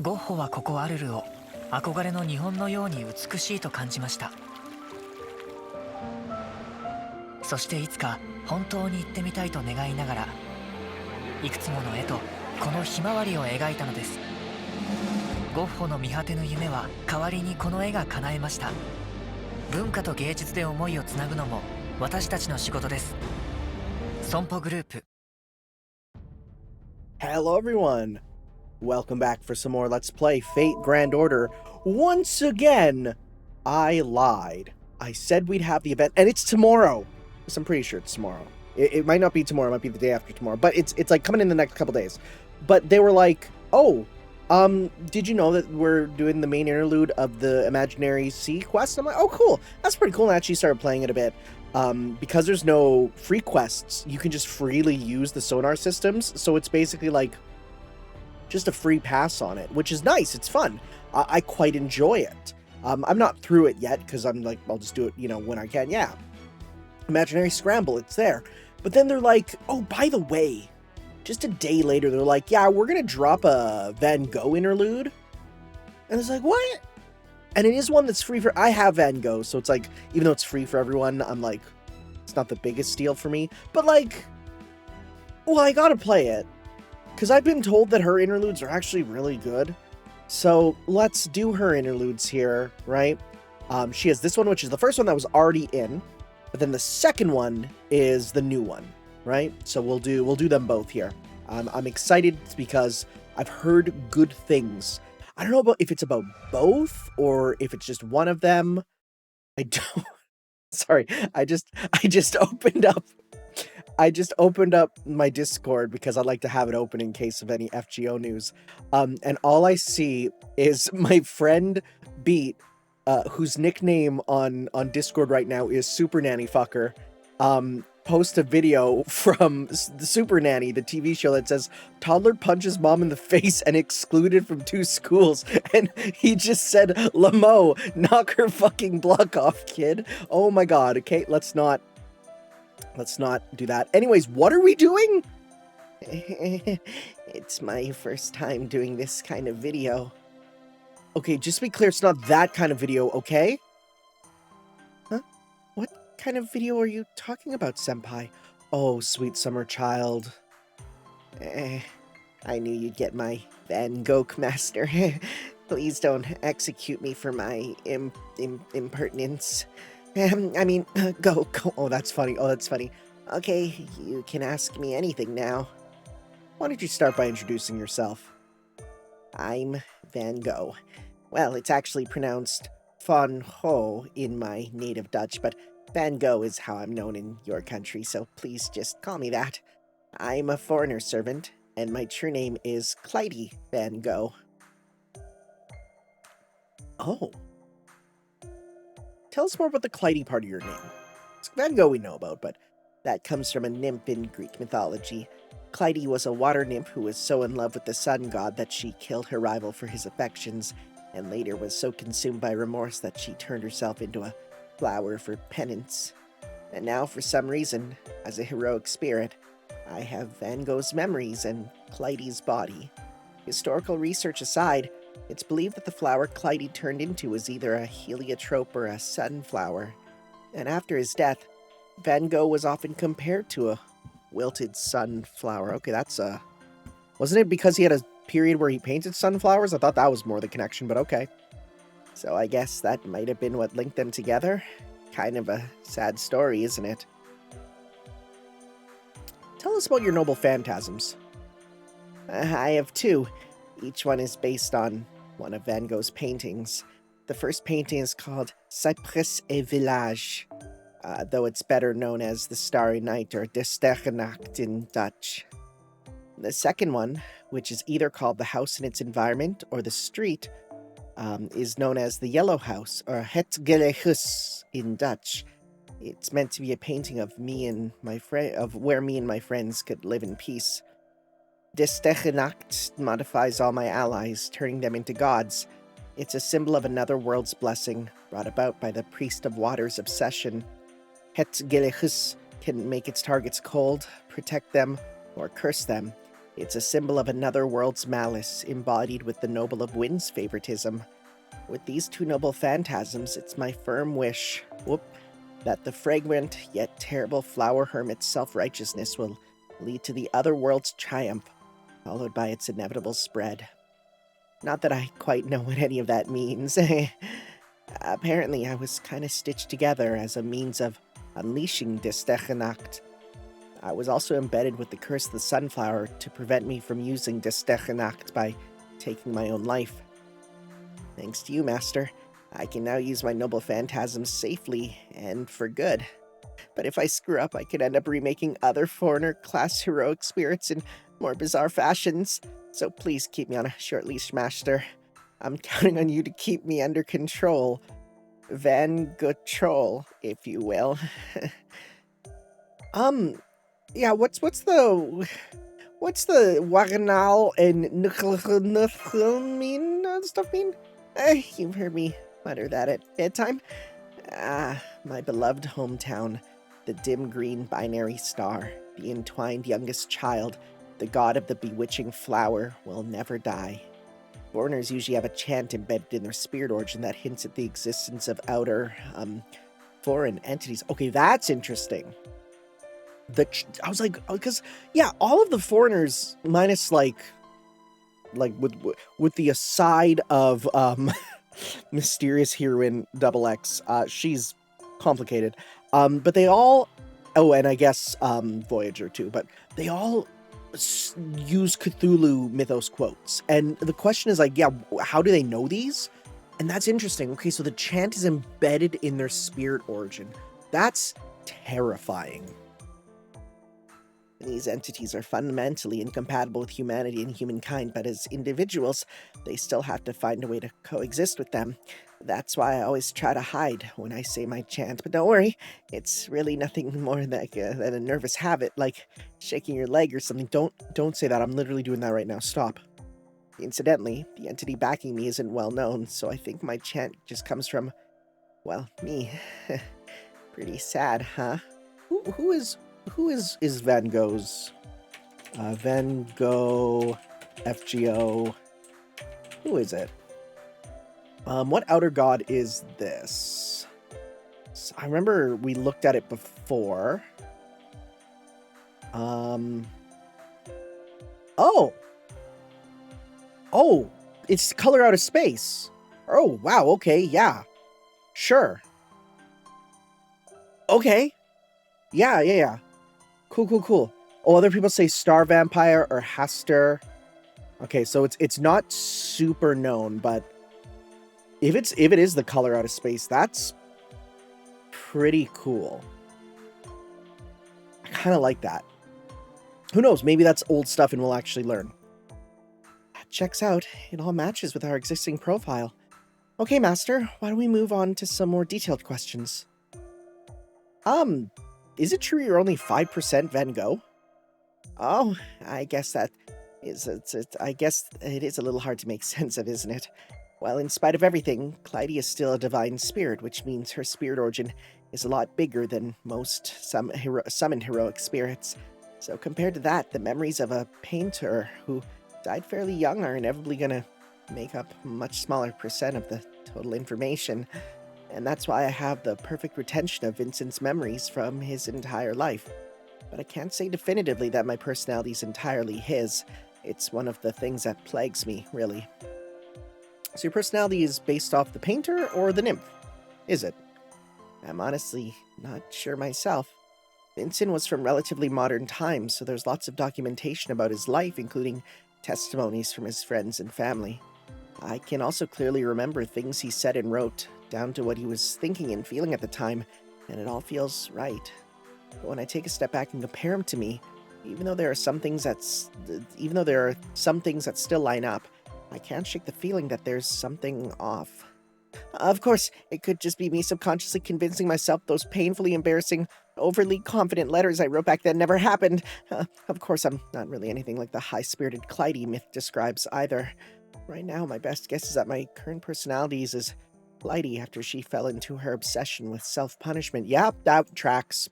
ゴッホはここアルルを憧れの日本のように美しいと感じました。そしていつか本当に行ってみたいと願いながら、いくつもの絵とこのひまわりを描いたのです。ゴッホの見果てぬ夢は代わりにこの絵が叶えました。文化と芸術で思いをつなぐのも私たちの仕事です。損保グループ。 Hello everyone! Welcome back for some more Let's Play Fate Grand Order. Once again, I lied. I said we'd have the event, and it's tomorrow. I'm pretty sure it's tomorrow. It might not be tomorrow, it might be the day after tomorrow, but it's like coming in the next couple days. But they were like, oh, did you know that we're doing the main interlude of the Imaginary Sea quest? I'm like, oh cool, that's pretty cool, and I actually started playing it a bit. Because there's no free quests, you can just freely use the sonar systems, so it's basically like just a free pass on it, which is nice. It's fun. I quite enjoy it. I'm not through it yet, because I'm like, I'll just do it, you know, when I can. Yeah. Imaginary Scramble, it's there. But then they're like, oh, by the way, just a day later, they're like, yeah, we're going to drop a Van Gogh interlude. And it's like, what? And it is one that's free for... I have Van Gogh, so it's like, even though it's free for everyone, I'm like, it's not the biggest deal for me. But like, well, I gotta play it. Because I've been told that her interludes are actually really good. So let's do her interludes here, right? She has this one, which is the first one that was already in. But then the second one is the new one, right? So we'll do them both here. I'm excited because I've heard good things. I don't know about if it's about both or if it's just one of them. I don't... Sorry, I just opened up my Discord because I like to have it open in case of any FGO news. And all I see is my friend Beat, whose nickname on Discord right now is Super Nanny Fucker, post a video from the Super Nanny, the TV show, that says toddler punches mom in the face and excluded from 2 schools, and he just said, Lamo, knock her fucking block off, kid. Oh my god. Okay, let's not do that. Anyways, what are we doing? It's my first time doing this kind of video. Okay, just to be clear, it's not that kind of video, okay? Huh? What kind of video are you talking about, senpai? Oh, sweet summer child. I knew you'd get my Van Gogh master. Please don't execute me for my impertinence. I mean, go. Oh, that's funny. Oh, that's funny. Okay, you can ask me anything now. Why don't you start by introducing yourself? I'm Van Gogh. Well, it's actually pronounced Van Ho in my native Dutch, but Van Gogh is how I'm known in your country, so please just call me that. I'm a foreigner servant, and my true name is Clyde Van Gogh. Oh. Tell us more about the Clyde part of your name. It's Van Gogh we know about, but that comes from a nymph in Greek mythology. Clyde was a water nymph who was so in love with the sun god that she killed her rival for his affections, and later was so consumed by remorse that she turned herself into a flower for penance. And now, for some reason, as a heroic spirit, I have Van Gogh's memories and Clyde's body. Historical research aside, it's believed that the flower Clyde turned into was either a heliotrope or a sunflower. And after his death, Van Gogh was often compared to a wilted sunflower. Okay, that's wasn't it because he had a period where he painted sunflowers? I thought that was more the connection, but okay. So I guess that might have been what linked them together. Kind of a sad story, isn't it? Tell us about your noble phantasms. I have 2. Each one is based on one of Van Gogh's paintings. The first painting is called Cypress et Village, though it's better known as The Starry Night or De Sterrennacht in Dutch. The second one, which is either called The House and Its Environment or The Street, is known as The Yellow House or Het Gele Huis in Dutch. It's meant to be a painting of where me and my friends could live in peace. De Sterrennacht modifies all my allies, turning them into gods. It's a symbol of another world's blessing, brought about by the Priest of Water's obsession. Het Gele Huis can make its targets cold, protect them, or curse them. It's a symbol of another world's malice, embodied with the noble of wind's favoritism. With these two noble phantasms, it's my firm wish, that the fragrant yet terrible flower hermit's self-righteousness will lead to the other world's triumph, followed by its inevitable spread. Not that I quite know what any of that means. Apparently, I was kind of stitched together as a means of unleashing Destechenacht. I was also embedded with the curse of the sunflower to prevent me from using Destechenacht by taking my own life. Thanks to you, Master, I can now use my noble phantasms safely and for good. But if I screw up, I could end up remaking other foreigner-class heroic spirits in more bizarre fashions. So please keep me on a short leash, Master. I'm counting on you to keep me under control. Van Gotrol, if you will. Yeah, what's the Waganal and Nuclear stuff mean? You've heard me mutter that at bedtime. My beloved hometown, the dim green binary star, the entwined youngest child, the god of the bewitching flower, will never die. Foreigners usually have a chant embedded in their spirit origin that hints at the existence of outer, foreign entities. Okay, that's interesting. I was like, because, yeah, all of the foreigners, minus, like with the aside of, mysterious heroine XX, she's complicated. But they all, and I guess, Voyager too, but they all use Cthulhu mythos quotes. And the question is like, yeah, how do they know these? And that's interesting. Okay, so the chant is embedded in their spirit origin. That's terrifying. These entities are fundamentally incompatible with humanity and humankind, but as individuals, they still have to find a way to coexist with them. That's why I always try to hide when I say my chant, but don't worry, it's really nothing more than a nervous habit, like shaking your leg or something. Don't say that, I'm literally doing that right now, stop. Incidentally, the entity backing me isn't well known, so I think my chant just comes from, well, me. Pretty sad, huh? Who is Van Gogh's? Van Gogh, FGO. Who is it? What outer god is this? So I remember we looked at it before. Oh, it's Color Out of Space. Oh, wow, okay, yeah. Sure. Okay. Yeah. Cool. Oh, other people say Star Vampire or Haster. Okay, so it's not super known, but if it is the Color Out of Space, that's pretty cool. I kind of like that. Who knows? Maybe that's old stuff and we'll actually learn. That checks out. It all matches with our existing profile. Okay, Master, why don't we move on to some more detailed questions? Is it true you're only 5% Van Gogh? Oh, I guess that is I guess it is a little hard to make sense of, isn't it? Well, in spite of everything, Clyde is still a divine spirit, which means her spirit origin is a lot bigger than most summoned heroic spirits. So compared to that, the memories of a painter who died fairly young are inevitably going to make up a much smaller percent of the total information. And that's why I have the perfect retention of Vincent's memories from his entire life. But I can't say definitively that my personality is entirely his. It's one of the things that plagues me, really. So your personality is based off the painter or the nymph? Is it? I'm honestly not sure myself. Vincent was from relatively modern times, so there's lots of documentation about his life, including testimonies from his friends and family. I can also clearly remember things he said and wrote, down to what he was thinking and feeling at the time, and it all feels right. But when I take a step back and compare him to me, even though there are some things that still line up, I can't shake the feeling that there's something off. Of course, it could just be me subconsciously convincing myself those painfully embarrassing, overly confident letters I wrote back then never happened. Of course, I'm not really anything like the high-spirited Clyde myth describes either. Right now, my best guess is that my current personality is as Clyde after she fell into her obsession with self-punishment. Yep, that tracks.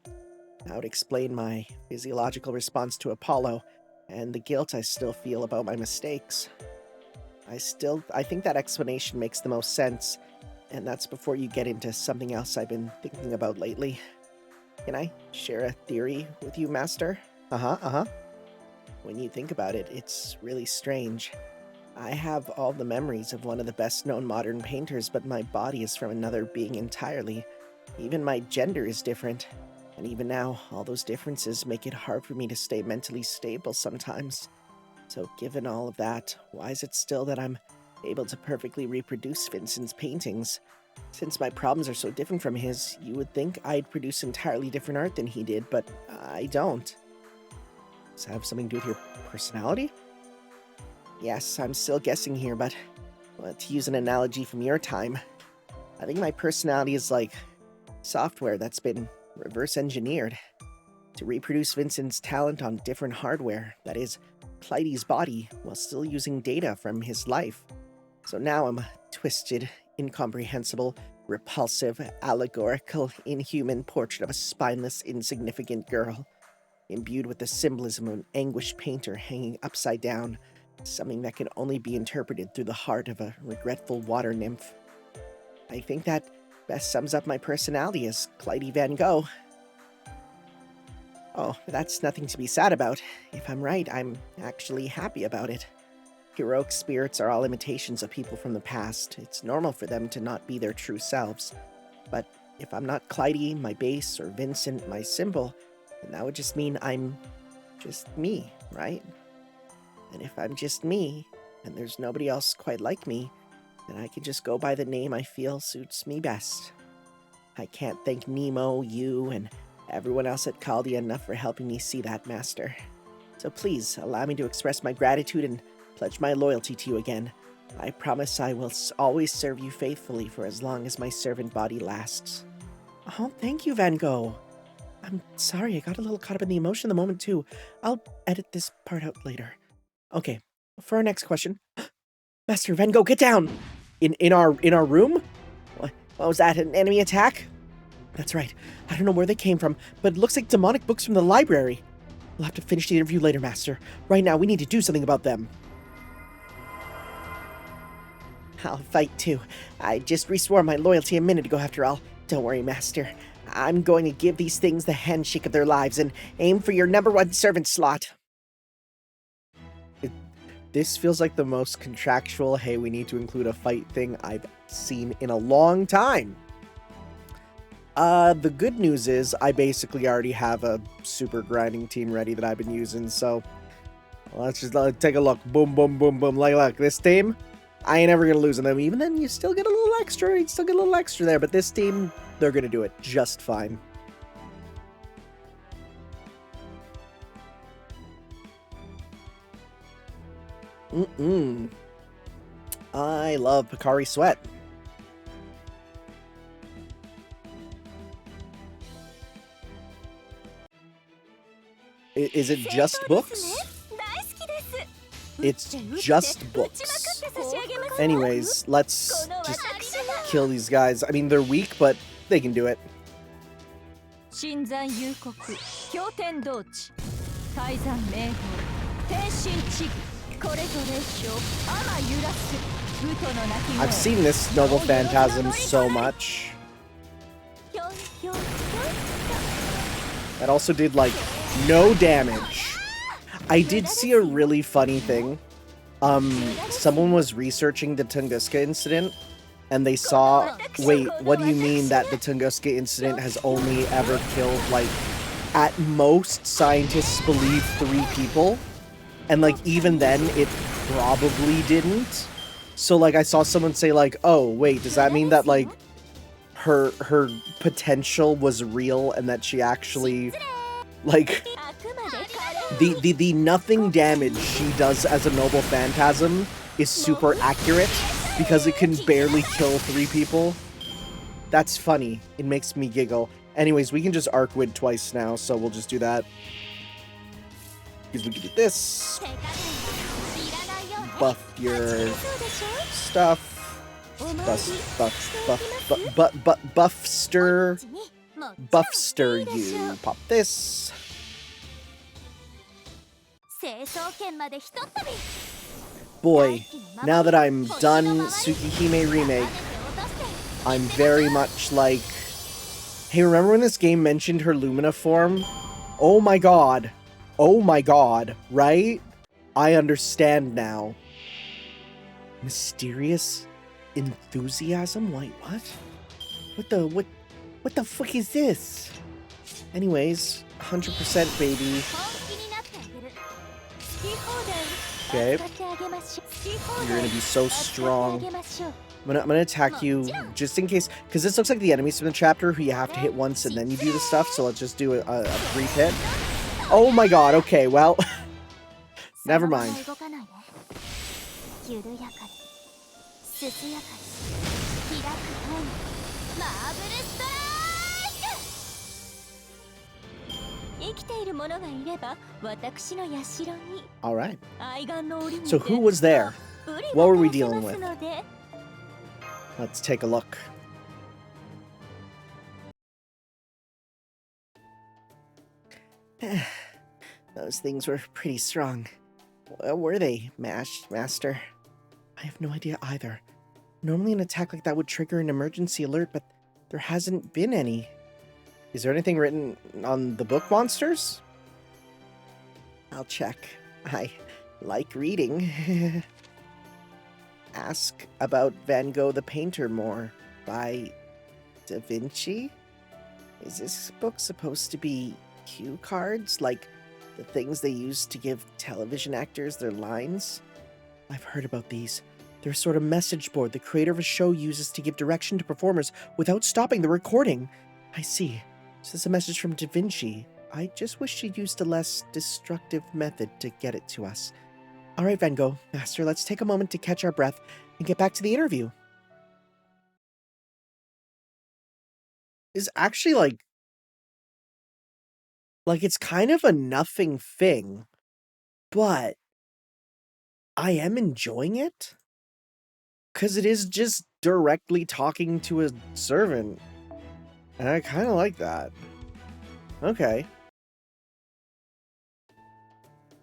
That would explain my physiological response to Apollo. and the guilt I still feel about my mistakes. I think that explanation makes the most sense, and that's before you get into something else I've been thinking about lately. Can I share a theory with you, Master? Uh-huh. When you think about it, it's really strange. I have all the memories of one of the best-known modern painters, but my body is from another being entirely. Even my gender is different. And even now, all those differences make it hard for me to stay mentally stable sometimes. So given all of that, why is it still that I'm able to perfectly reproduce Vincent's paintings? Since my problems are so different from his, you would think I'd produce entirely different art than he did, but I don't. Does that have something to do with your personality? Yes, I'm still guessing here, but to use an analogy from your time, I think my personality is like software that's been reverse engineered to reproduce Vincent's talent on different hardware, that is, Clyde's body, while still using data from his life. So now I'm a twisted, incomprehensible, repulsive, allegorical, inhuman portrait of a spineless, insignificant girl, imbued with the symbolism of an anguished painter hanging upside down, something that can only be interpreted through the heart of a regretful water nymph. I think that best sums up my personality as Clyde Van Gogh. Oh, that's nothing to be sad about. If I'm right, I'm actually happy about it. Heroic spirits are all imitations of people from the past. It's normal for them to not be their true selves. But if I'm not Clyde, my base, or Vincent, my symbol, then that would just mean I'm just me, right? And if I'm just me, and there's nobody else quite like me, then I can just go by the name I feel suits me best. I can't thank Nemo, you, and everyone else at Caldia enough for helping me see that, Master. So please, allow me to express my gratitude and pledge my loyalty to you again. I promise I will always serve you faithfully for as long as my servant body lasts. Oh, thank you, Van Gogh. I'm sorry, I got a little caught up in the emotion of the moment, too. I'll edit this part out later. Okay, for our next question. Master Van Gogh, get down! In our room? What was that, an enemy attack? That's right. I don't know where they came from, but it looks like demonic books from the library. We'll have to finish the interview later, Master. Right now, we need to do something about them. I'll fight too. I just reswore my loyalty a minute ago after all. Don't worry, Master. I'm going to give these things the handshake of their lives and aim for your #1 servant slot. This feels like the most contractual, hey, we need to include a fight thing I've seen in a long time. The good news is I basically already have a super grinding team ready that I've been using, so let's just take a look. Boom, boom, boom, boom. Like, look, this team, I ain't ever gonna lose on them. Even then, you still get a little extra. You still get a little extra there, but this team, they're gonna do it just fine. I love Picari Sweat. Is it just books? It's just books. Anyways, let's just kill these guys. I mean, they're weak, but they can do it. I've seen this Noble Phantasm so much. That also did, like, no damage. I did see a really funny thing. Someone was researching the Tunguska incident, and they saw, wait, what do you mean that the Tunguska incident has only ever killed, like, at most, scientists believe 3 people? And, like, even then, it probably didn't. So, like, I saw someone say, like, oh, wait, does that mean that, like, her potential was real and that she actually, like, the nothing damage she does as a Noble Phantasm is super accurate because it can barely kill 3 people? That's funny. It makes me giggle. Anyways, we can just Arcwid twice now, so we'll just do that. Because we can do this. Buff your stuff. Buffster you. Pop this. Boy, now that I'm done Tsukihime Remake, I'm very much like... Hey, remember when this game mentioned her Lumina form? Oh my god. Oh my god, right? I understand now. Mysterious enthusiasm? Wait, what? What the fuck is this? Anyways, 100% baby. Okay. You're gonna be so strong. I'm gonna attack you just in case, because this looks like the enemies from the chapter who you have to hit once and then you do the stuff, so let's just do a brief hit. Oh my god, okay, well, never mind. Alright. So who was there? What were we dealing with? Let's take a look. Those things were pretty strong. Were they, Master? I have no idea either. Normally an attack like that would trigger an emergency alert, but there hasn't been any. Is there anything written on the book monsters? I'll check. I like reading. Ask about Van Gogh the Painter more by Da Vinci? Is this book supposed to be cue cards, like the things they use to give television actors their lines? I've heard about these. They're a sort of message board the creator of a show uses to give direction to performers without stopping the recording. I see. So this is a message from Da Vinci. I just wish she used a less destructive method to get it to us. All right, Van Gogh, Master, let's take a moment to catch our breath and get back to the interview. It's actually like it's kind of a nothing thing, but I am enjoying it because it is just directly talking to a servant, and I kind of like that. Okay.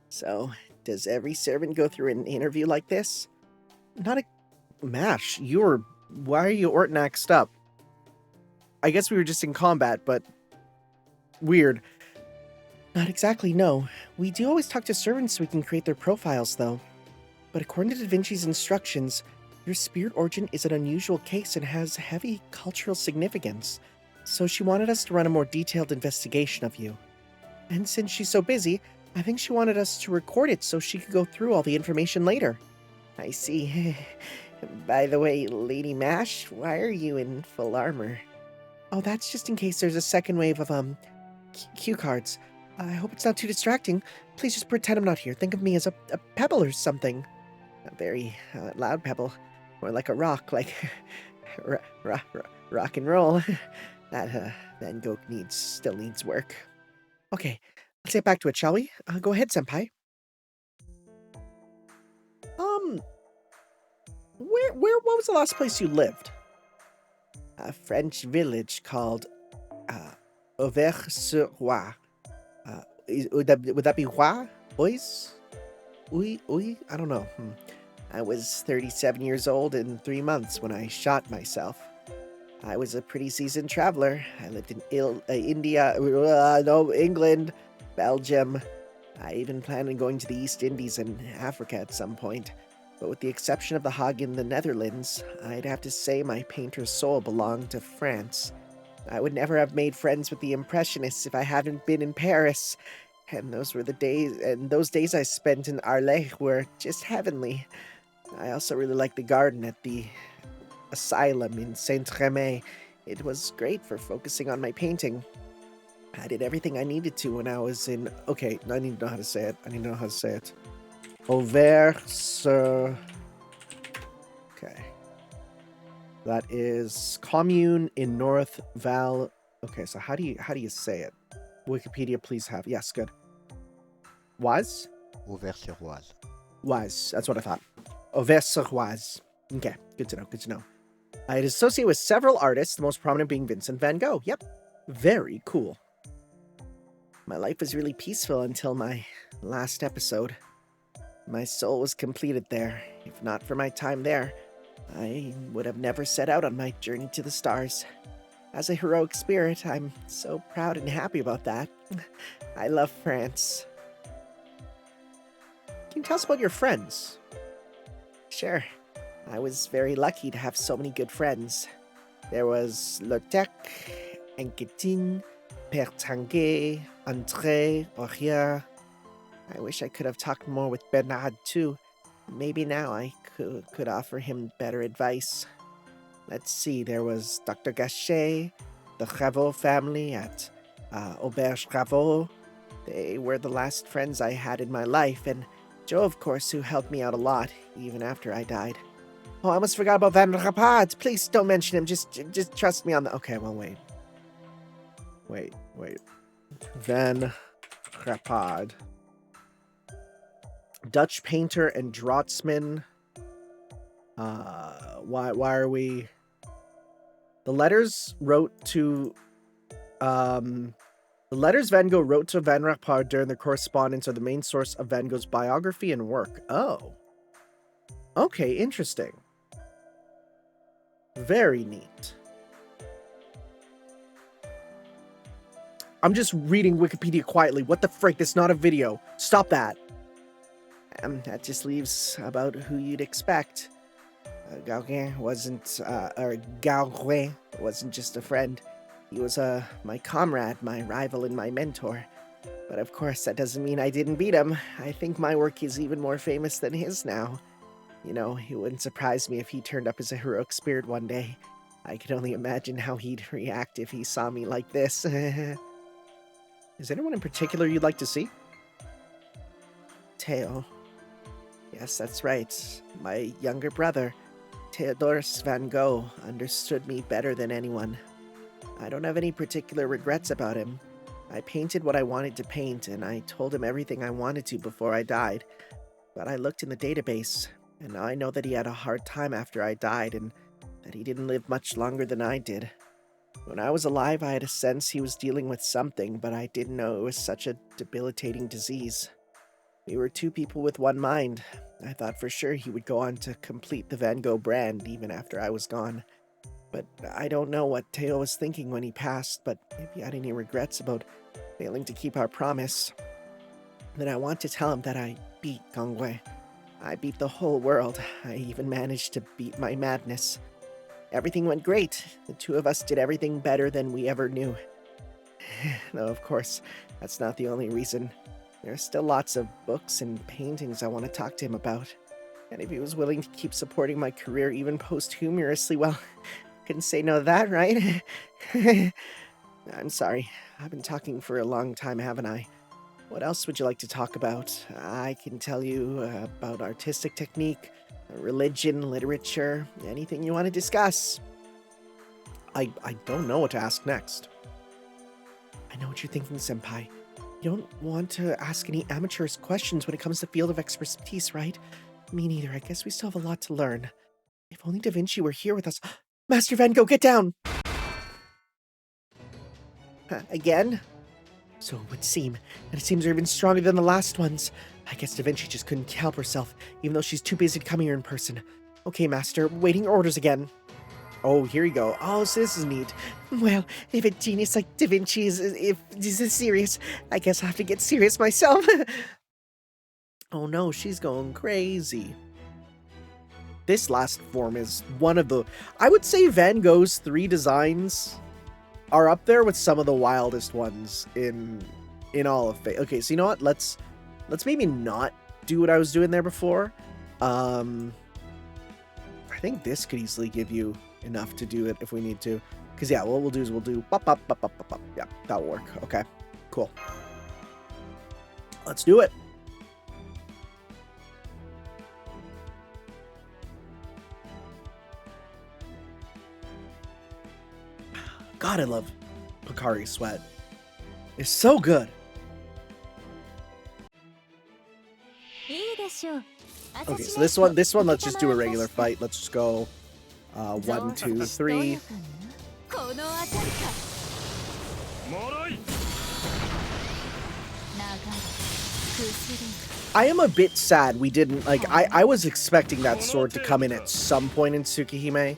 So, does every servant go through an interview like this? Not a... Mash, why are you Ortnaxed up? I guess we were just in combat, but... Weird. Not exactly, no. We do always talk to servants so we can create their profiles, though. But according to Da Vinci's instructions, your spirit origin is an unusual case and has heavy cultural significance. So she wanted us to run a more detailed investigation of you. And since she's so busy, I think she wanted us to record it so she could go through all the information later. I see. By the way, Lady Mash, why are you in full armor? Oh, that's just in case there's a second wave of, cue cards. I hope it's not too distracting. Please just pretend I'm not here. Think of me as a pebble or something. A very loud pebble. More like a rock, like rock and roll. That Van Goghk still needs work. Okay, let's get back to it, shall we? Go ahead, Senpai. What was the last place you lived? A French village called Auvers-sur-Oise. Would that be Roi? Oise? Oui? I don't know. I was 37 years old in 3 months when I shot myself. I was a pretty seasoned traveler. I lived in England, Belgium. I even planned on going to the East Indies and Africa at some point. But with the exception of The Hague in the Netherlands, I'd have to say my painter's soul belonged to France. I would never have made friends with the Impressionists if I hadn't been in Paris. And those days I spent in Arles were just heavenly. I also really liked the garden at the asylum in Saint-Rémy. It was great for focusing on my painting. I did everything I needed to when I was in... Okay, I need to know how to say it. Auvers... Okay. That is commune in North Val... Okay, so how do you say it? Wikipedia, please have... Yes, good. Was? Auvers-sur-Oise. Was. That's what I thought. Auvers-sur-Oise. Okay, good to know. It is associated with several artists, the most prominent being Vincent van Gogh. Yep. Very cool. My life was really peaceful until my last episode. My soul was completed there. If not for my time there, I would have never set out on my journey to the stars. As a heroic spirit, I'm so proud and happy about that. I love France. Can you tell us about your friends? Sure. I was very lucky to have so many good friends. There was Lotek, Enketin, Père Tanguay, André, Auria. I wish I could have talked more with Bernard too. Maybe now I could offer him better advice. Let's see, there was Dr. Gachet, the Raveau family at Auberge Raveau. They were the last friends I had in my life, and Joe, of course, who helped me out a lot, even after I died. Oh, I almost forgot about Van Rapad. Please don't mention him. Just trust me on the... Okay, well, wait. Van Rapad. Dutch painter and draughtsman. Why are we... The letters Van Gogh wrote to Van Rapad during their correspondence are the main source of Van Gogh's biography and work. Oh. Okay, interesting. Very neat. I'm just reading Wikipedia quietly. What the frick? That's not a video. Stop that. That just leaves about who you'd expect. Gogh wasn't just a friend. He was my comrade, my rival, and my mentor. But of course, that doesn't mean I didn't beat him. I think my work is even more famous than his now. You know, it wouldn't surprise me if he turned up as a heroic spirit one day. I can only imagine how he'd react if he saw me like this. Is anyone in particular you'd like to see? Theo. Yes, that's right. My younger brother, Theodorus Van Gogh, understood me better than anyone. I don't have any particular regrets about him. I painted what I wanted to paint, and I told him everything I wanted to before I died. But I looked in the database, and now I know that he had a hard time after I died, and that he didn't live much longer than I did. When I was alive, I had a sense he was dealing with something, but I didn't know it was such a debilitating disease. We were two people with one mind. I thought for sure he would go on to complete the Van Gogh brand even after I was gone. But I don't know what Theo was thinking when he passed, but if he had any regrets about failing to keep our promise, then I want to tell him that I beat Goghk. I beat the whole world. I even managed to beat my madness. Everything went great. The two of us did everything better than we ever knew. Though, of course, that's not the only reason. There are still lots of books and paintings I want to talk to him about. And if he was willing to keep supporting my career even posthumously, well, couldn't say no to that, right? I'm sorry. I've been talking for a long time, haven't I? What else would you like to talk about? I can tell you about artistic technique, religion, literature, anything you want to discuss. I don't know what to ask next. I know what you're thinking, Senpai. You don't want to ask any amateur's questions when it comes to field of expertise, right? Me neither. I guess we still have a lot to learn. If only Da Vinci were here with us. Master Van Gogh, get down! Again? So it would seem, and it seems they're even stronger than the last ones. I guess Da Vinci just couldn't help herself, even though she's too busy to come here in person. Okay, Master, waiting orders again. Oh, here you go. Oh, so this is neat. Well, if a genius like Da Vinci is serious, I guess I'll have to get serious myself. Oh no, she's going crazy. This last form is one of the... I would say Van Gogh's 3 designs are up there with some of the wildest ones in all of Fate. Okay, so you know what? Let's maybe not do what I was doing there before. I think this could easily give you enough to do it if we need to. Because yeah, what we'll do is we'll do bop, bop, bop, bop, bop, bop. Yeah, that'll work. Okay, cool. Let's do it. God, I love Pocari Sweat. It's so good. Okay, so this one, let's just do a regular fight. Let's just go 1, 2, 3. I am a bit sad we didn't, like, I was expecting that sword to come in at some point in Tsukihime,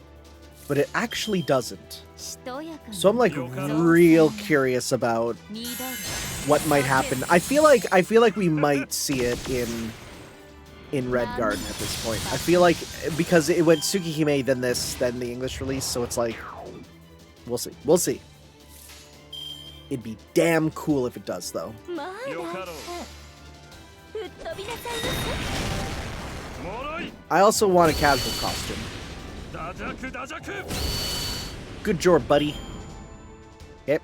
but it actually doesn't. So I'm like real curious about what might happen. I feel like we might see it in Red Garden at this point. I feel like because it went Tsukihime, then the English release, so it's like we'll see. We'll see. It'd be damn cool if it does though. I also want a casual costume. Good job, buddy. Yep.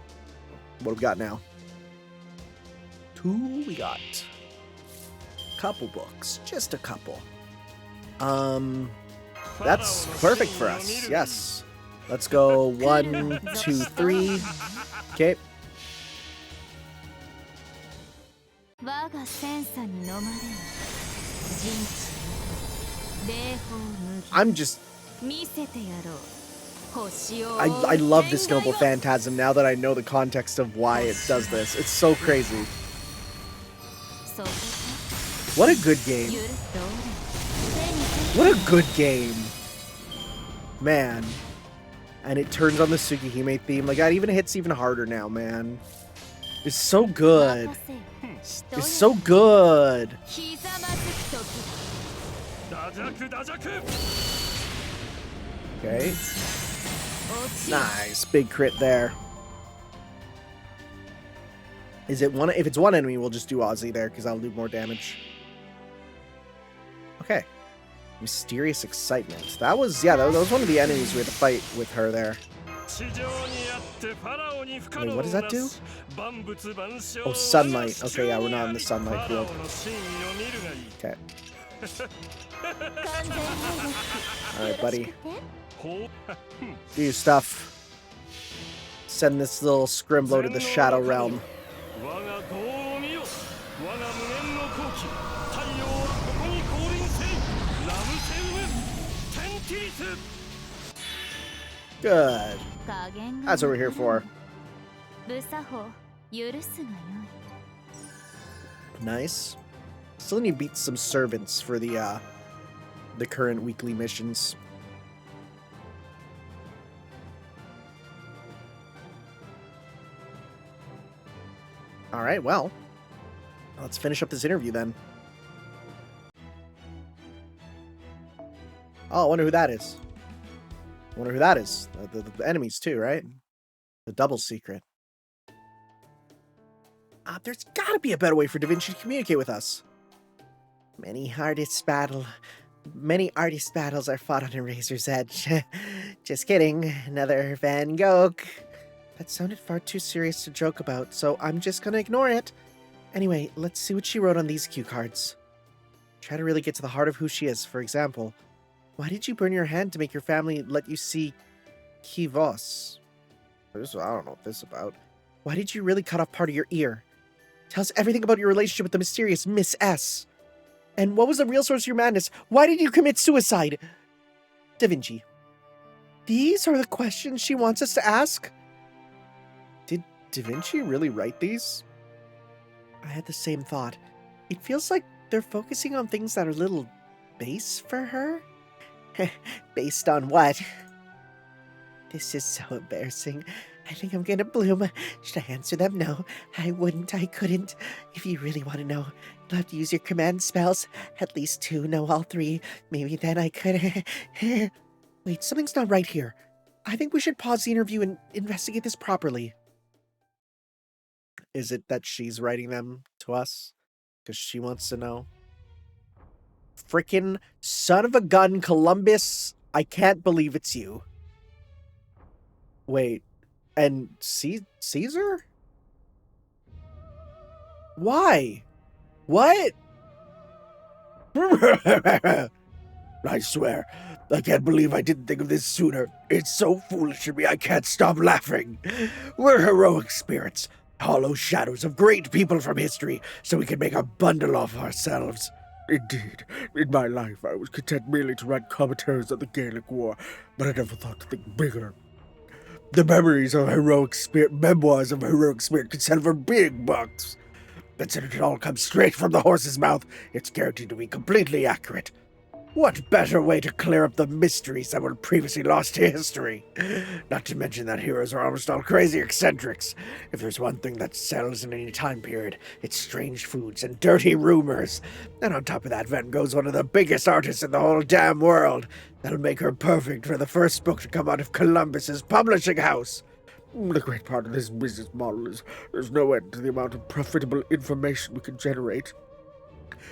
What have we got now? 2 we got. Couple books. Just a couple. That's perfect for us. Yes. Let's go 1, 2, 3. Okay. I'm just... I love this Noble Phantasm now that I know the context of why it does this. It's so crazy. What a good game. What a good game. Man. And it turns on the Tsukihime theme. Like, it even hits even harder now, man. It's so good. It's so good. Okay. Nice. Big crit there. Is it one? If it's one enemy, we'll just do Aussie there because I'll do more damage. Okay. Mysterious Excitement. That was, yeah, that was one of the enemies we had to fight with her there. Wait, what does that do? Oh, sunlight. Okay, yeah, we're not in the sunlight field. Okay. Alright, buddy. Do your stuff. Send this little Scrimblow to the Shadow Realm. Good. That's what we're here for. Nice. Still need to beat some servants for the current weekly missions. All right, well, let's finish up this interview then. Oh, I wonder who that is. I wonder who that is. The enemies too, right? The double secret. There's gotta be a better way for Da Vinci to communicate with us. Many artist battles are fought on a razor's edge. Just kidding. Another Van Gogh. That sounded far too serious to joke about, so I'm just gonna ignore it. Anyway, let's see what she wrote on these cue cards. Try to really get to the heart of who she is. For example, why did you burn your hand to make your family let you see Kivos? I don't know what this is about. Why did you really cut off part of your ear? Tell us everything about your relationship with the mysterious Miss S. And what was the real source of your madness? Why did you commit suicide? Da Vinci. These are the questions she wants us to ask? Did Da Vinci really write these? I had the same thought. It feels like they're focusing on things that are a little base for her. Based on what? This is so embarrassing. I think I'm gonna bloom. Should I answer them? No, I wouldn't. I couldn't. If you really want to know, you'll have to use your command spells. At least 2, no, all 3. Maybe then I could. Wait, something's not right here. I think we should pause the interview and investigate this properly. Is it that she's writing them to us? Because she wants to know? Frickin' son of a gun, Columbus. I can't believe it's you. Wait. And Caesar? Why? What? I swear, I can't believe I didn't think of this sooner. It's so foolish of me, I can't stop laughing. We're heroic spirits, hollow shadows of great people from history, so we can make a bundle of ourselves. Indeed, in my life I was content merely to write commentaries on the Gaelic War, but I never thought to think bigger. The memoirs of a heroic spirit could sell for big bucks. Consider it all comes straight from the horse's mouth. It's guaranteed to be completely accurate. What better way to clear up the mysteries that were previously lost to history? Not to mention that heroes are almost all crazy eccentrics. If there's one thing that sells in any time period, it's strange foods and dirty rumors. And on top of that, Van Gogh's one of the biggest artists in the whole damn world. That'll make her perfect for the first book to come out of Columbus's publishing house. The great part of this business model is there's no end to the amount of profitable information we can generate.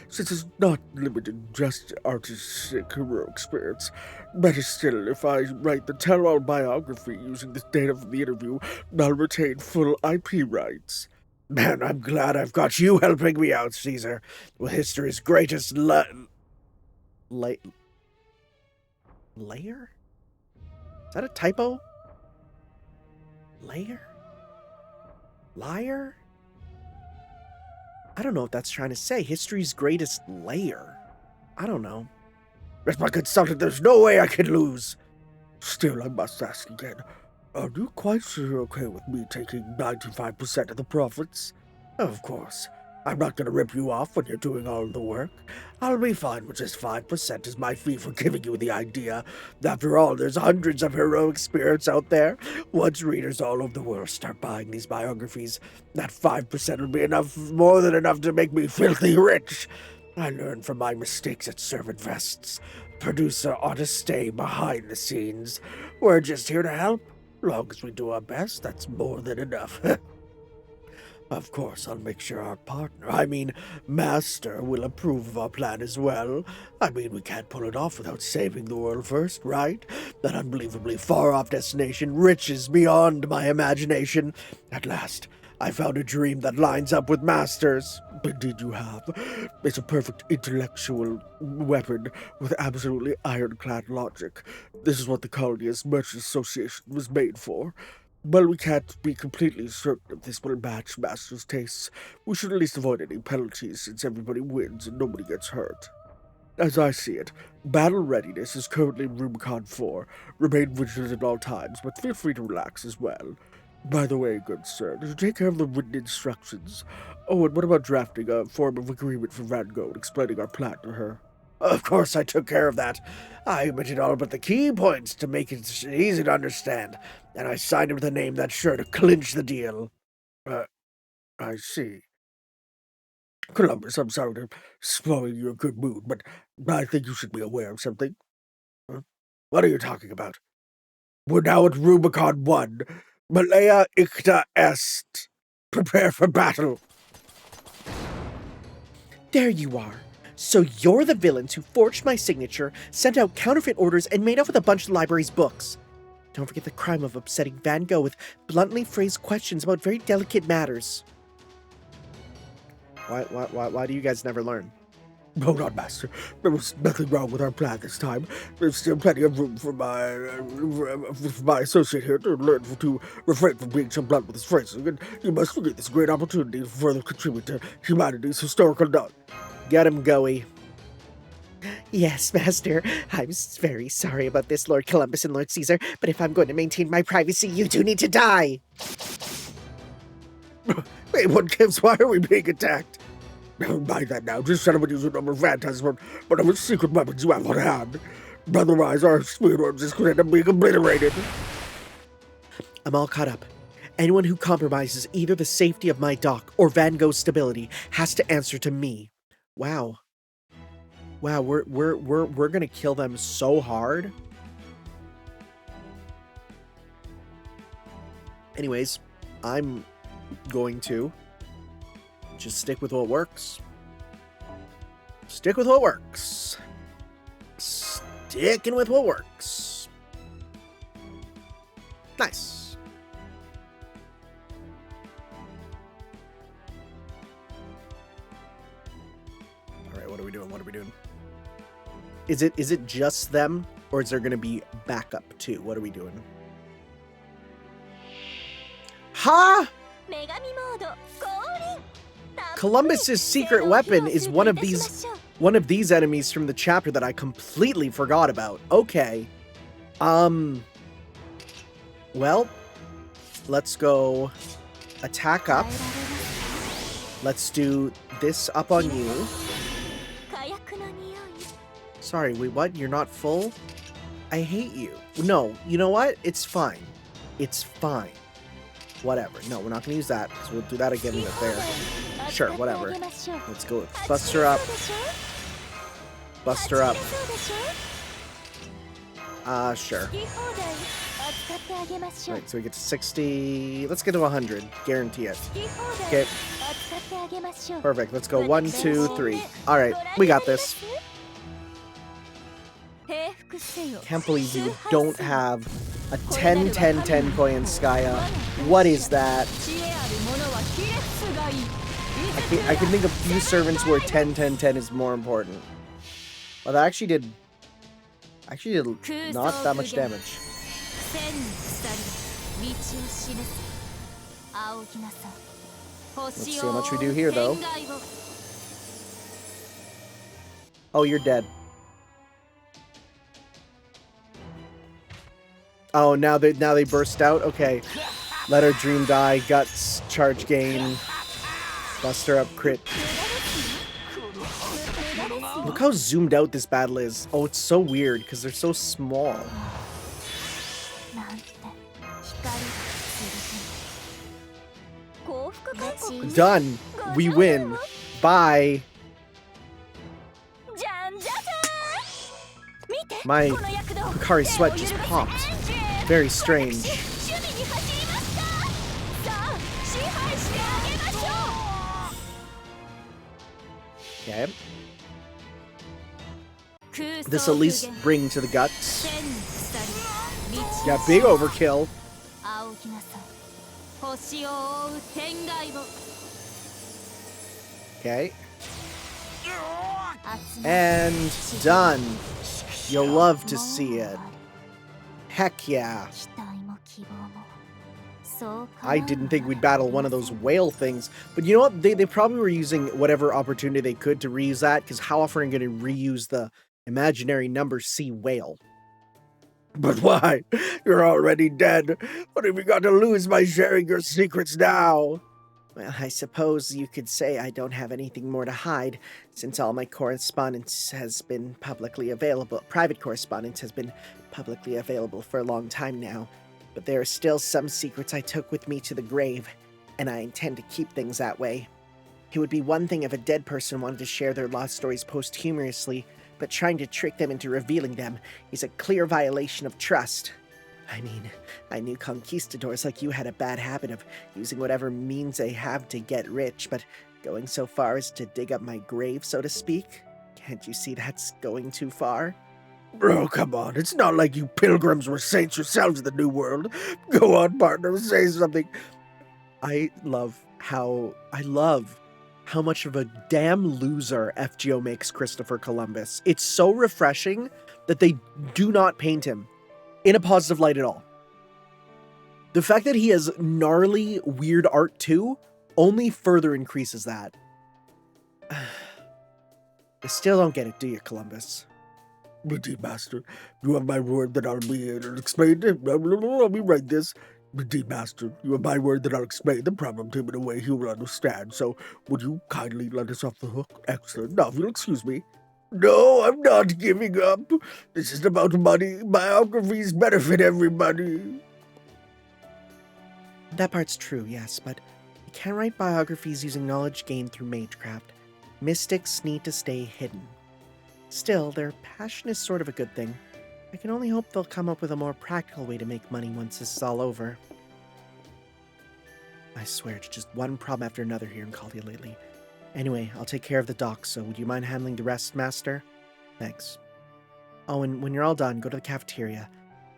Since it's not limited just to artistic heroic experience. Better still, if I write the tell-all biography using the data from the interview, I'll retain full IP rights. Man, I'm glad I've got you helping me out, Caesar, with history's greatest layer? Is that a typo? Layer? Liar? I don't know what that's trying to say. History's greatest layer. I don't know. As my consultant, there's no way I can lose. Still, I must ask again. Are you quite sure you're okay with me taking 95% of the profits? Of course. I'm not going to rip you off when you're doing all the work. I'll be fine with just 5% as my fee for giving you the idea. After all, there's hundreds of heroic spirits out there. Once readers all over the world start buying these biographies, that 5% will be enough, more than enough to make me filthy rich. I learned from my mistakes at Servant Vests. Producer ought to stay behind the scenes. We're just here to help. Long as we do our best, that's more than enough. Of course, I'll make sure our master, will approve of our plan as well. We can't pull it off without saving the world first, right? That unbelievably far-off destination, riches beyond my imagination. At last, I found a dream that lines up with Master's. Indeed you have. It's a perfect intellectual weapon with absolutely ironclad logic. This is what the Colonies Merchant Association was made for. Well, we can't be completely certain if this will match Master's tastes. We should at least avoid any penalties since everybody wins and nobody gets hurt. As I see it, battle readiness is currently Rubicon 4. Remain vigilant at all times, but feel free to relax as well. By the way, good sir, did you take care of the written instructions? Oh, and what about drafting a form of agreement for Van Gogh and explaining our plan to her? Of course I took care of that. I omitted all but the key points to make it easy to understand, and I signed it with a name that's sure to clinch the deal. I see. Columbus, I'm sorry to spoil your good mood, but I think you should be aware of something. Huh? What are you talking about? We're now at Rubicon 1. Malaya icta est. Prepare for battle. There you are. So you're the villains who forged my signature, sent out counterfeit orders, and made off with a bunch of the library's books. Don't forget the crime of upsetting Van Gogh with bluntly phrased questions about very delicate matters. Why do you guys never learn? Hold on, Master. There was nothing wrong with our plan this time. There's still plenty of room for my associate here to learn to refrain from being so blunt with his phrasing, and you must forget this great opportunity to further contribute to humanity's historical knowledge. Get him, Gogh. Yes, Master. I'm very sorry about this, Lord Columbus and Lord Caesar, but if I'm going to maintain my privacy, you two need to die. Wait, what gives? Why are we being attacked? Never mind that now. Just set up and use a number of phantasms, whatever secret weapons you have on hand. Otherwise, our speedruns just could end up being obliterated. I'm all caught up. Anyone who compromises either the safety of my dock or Van Gogh's stability has to answer to me. Wow, we're gonna kill them so hard. Anyways, I'm going to just stick with what works. Stick with what works. Sticking with what works. Nice. What are we doing? Is it just them, or is there going to be backup too? What are we doing? Ha! Columbus's secret weapon is one of these enemies from the chapter that I completely forgot about. Okay. Well, let's go attack up. Let's do this up on you. Sorry, wait, what? You're not full? I hate you. No, you know what? It's fine. It's fine. Whatever. No, we're not going to use that, because we'll do that again with there. Sure, whatever. Let's go. Bust her up. Bust her up. Sure. Right, so we get to 60. Let's get to 100. Guarantee it. Okay. Perfect. Let's go 1, 2, 3. Alright, we got this. Can't believe you don't have a 10, 10, 10 coin Skya. What is that? I can think of few servants where 10, 10, 10 is more important. Well, that actually did not that much damage. Let's see how much we do here, though. Oh, you're dead. Oh, now they burst out? Okay. Let her dream die. Guts. Charge gain. Bust her up. Crit. Look how zoomed out this battle is. Oh, it's so weird because they're so small. Done. We win. Bye. My Hikari sweat just popped. Very strange. Okay. This at least bring to the guts. Yeah, big overkill. Okay. And done. You'll love to see it. Heck yeah. I didn't think we'd battle one of those whale things. But you know what? They probably were using whatever opportunity they could to reuse that, because how often are you going to reuse the imaginary number C whale? But why? You're already dead. What have you got to lose by sharing your secrets now? Well, I suppose you could say I don't have anything more to hide, since all my correspondence has been publicly available. Private correspondence has been publicly available for a long time now. But there are still some secrets I took with me to the grave, and I intend to keep things that way. It would be one thing if a dead person wanted to share their lost stories posthumously, but trying to trick them into revealing them is a clear violation of trust. I mean, I knew conquistadors like you had a bad habit of using whatever means they have to get rich, but going so far as to dig up my grave, so to speak? Can't you see that's going too far? Bro, come on. It's not like you pilgrims were saints yourselves in the New World. Go on, partner, say something. I love how much of a damn loser FGO makes Christopher Columbus. It's so refreshing that they do not paint him in a positive light at all. The fact that he has gnarly, weird art too only further increases that. I still don't get it, do you, Columbus? Redeem Master, you have my word that I'll be able to explain it. Let me write this. Redeem Master, you have my word that I'll explain the problem to him in a way he will understand. So, would you kindly let us off the hook? Excellent. Now, if you'll excuse me. No, I'm not giving up. This isn't about money. Biographies benefit everybody. That part's true, yes, but you can't write biographies using knowledge gained through magecraft. Mystics need to stay hidden. Still, their passion is sort of a good thing. I can only hope they'll come up with a more practical way to make money once this is all over. I swear, it's just one problem after another here in Caldia lately. Anyway, I'll take care of the docks, so would you mind handling the rest, Master? Thanks. Oh, and when you're all done, go to the cafeteria.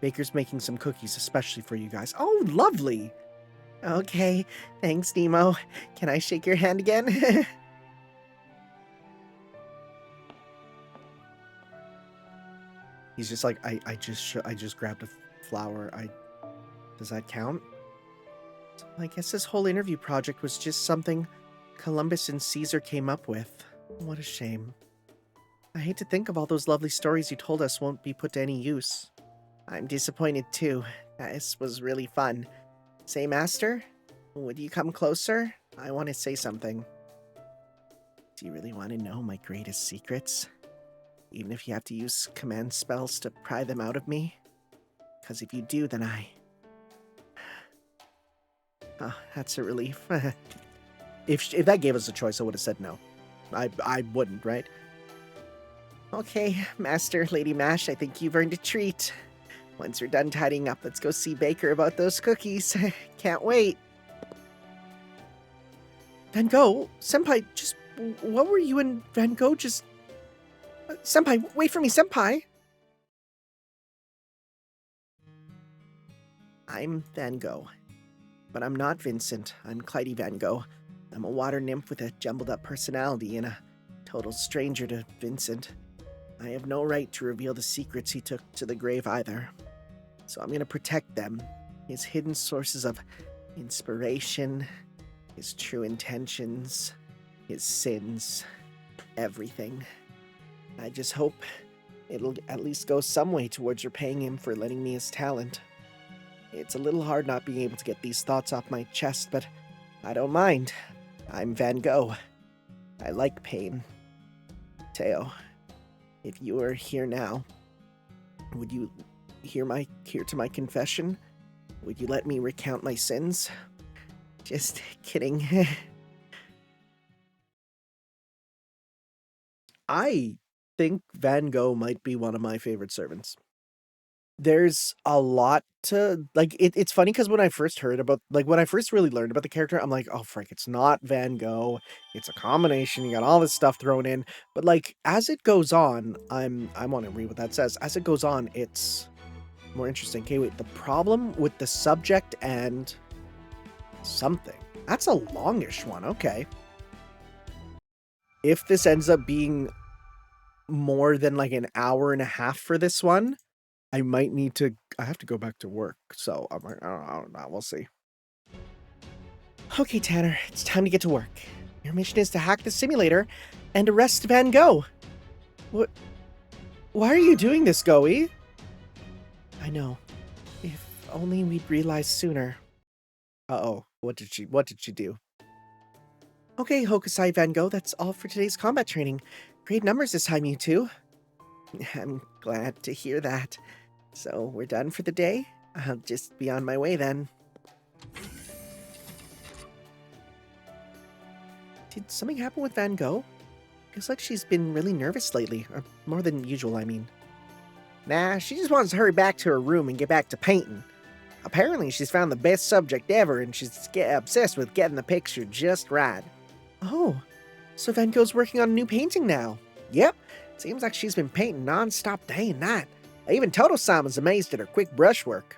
Baker's making some cookies, especially for you guys. Oh, lovely! Okay, thanks, Nemo. Can I shake your hand again? He's just like, I just grabbed a flower. Does that count? So I guess this whole interview project was just something Columbus and Caesar came up with. What a shame. I hate to think of all those lovely stories you told us won't be put to any use. I'm disappointed too. This was really fun. Say, Master, would you come closer? I want to say something. Do you really want to know my greatest secrets? Even if you have to use command spells to pry them out of me? Because if you do, then Oh, that's a relief. If that gave us a choice, I would have said no. I wouldn't, right? Okay, Master, Lady Mash, I think you've earned a treat. Once we're done tidying up, let's go see Baker about those cookies. Can't wait. Van Gogh, Senpai, just... What were you and Van Gogh just... Senpai, wait for me, Senpai! I'm Van Gogh. But I'm not Vincent. I'm Clyde Van Gogh. I'm a water nymph with a jumbled-up personality and a total stranger to Vincent. I have no right to reveal the secrets he took to the grave either. So I'm gonna protect them. His hidden sources of inspiration, his true intentions, his sins, everything. I just hope it'll at least go some way towards repaying him for lending me his talent. It's a little hard not being able to get these thoughts off my chest, but I don't mind. I'm Van Gogh. I like pain. Teo, if you were here now, would you hear to my confession? Would you let me recount my sins? Just kidding. I think Van Gogh might be one of my favorite servants. There's a lot to like. It's funny because when I first heard about when I first really learned about the character, I'm like, oh frick, it's not Van Gogh. It's a combination. You got all this stuff thrown in, but like as it goes on, I want to read what that says. As it goes on, it's more interesting. Okay, wait. The problem with the subject and something. That's a longish one. Okay. If this ends up being more than like an hour and a half for this one, I might need to... I have to go back to work, so I don't know, we'll see. Okay, Tanner, it's time to get to work. Your mission is to hack the simulator and arrest Van Gogh. What? Why are you doing this, Goghk? I know. If only we'd realized sooner. Uh-oh, what did she do? Okay, Hokusai Van Gogh, that's all for today's combat training. Great numbers this time, you two. I'm glad to hear that. So, we're done for the day? I'll just be on my way then. Did something happen with Van Gogh? Feels like she's been really nervous lately, or more than usual, I mean. Nah, she just wants to hurry back to her room and get back to painting. Apparently, she's found the best subject ever, and she's obsessed with getting the picture just right. Oh, so Van Gogh's working on a new painting now. Yep, seems like she's been painting non-stop day and night. Even Toto-sama's amazed at her quick brushwork.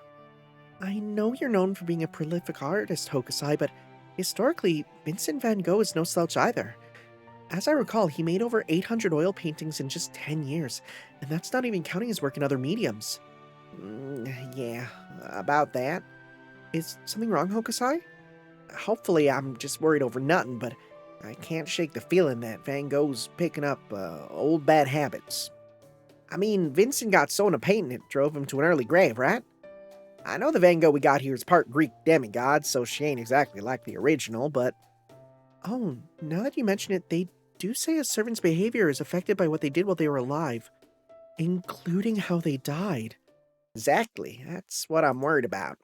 I know you're known for being a prolific artist, Hokusai, but historically, Vincent Van Gogh is no slouch either. As I recall, he made over 800 oil paintings in just 10 years, and that's not even counting his work in other mediums. Yeah, about that. Is something wrong, Hokusai? Hopefully I'm just worried over nothing, but I can't shake the feeling that Van Gogh's picking up old bad habits. I mean, Vincent got so into painting it drove him to an early grave, right? I know the Van Gogh we got here is part Greek demigod, so she ain't exactly like the original, but... Oh, now that you mention it, they do say a servant's behavior is affected by what they did while they were alive, including how they died. Exactly, that's what I'm worried about.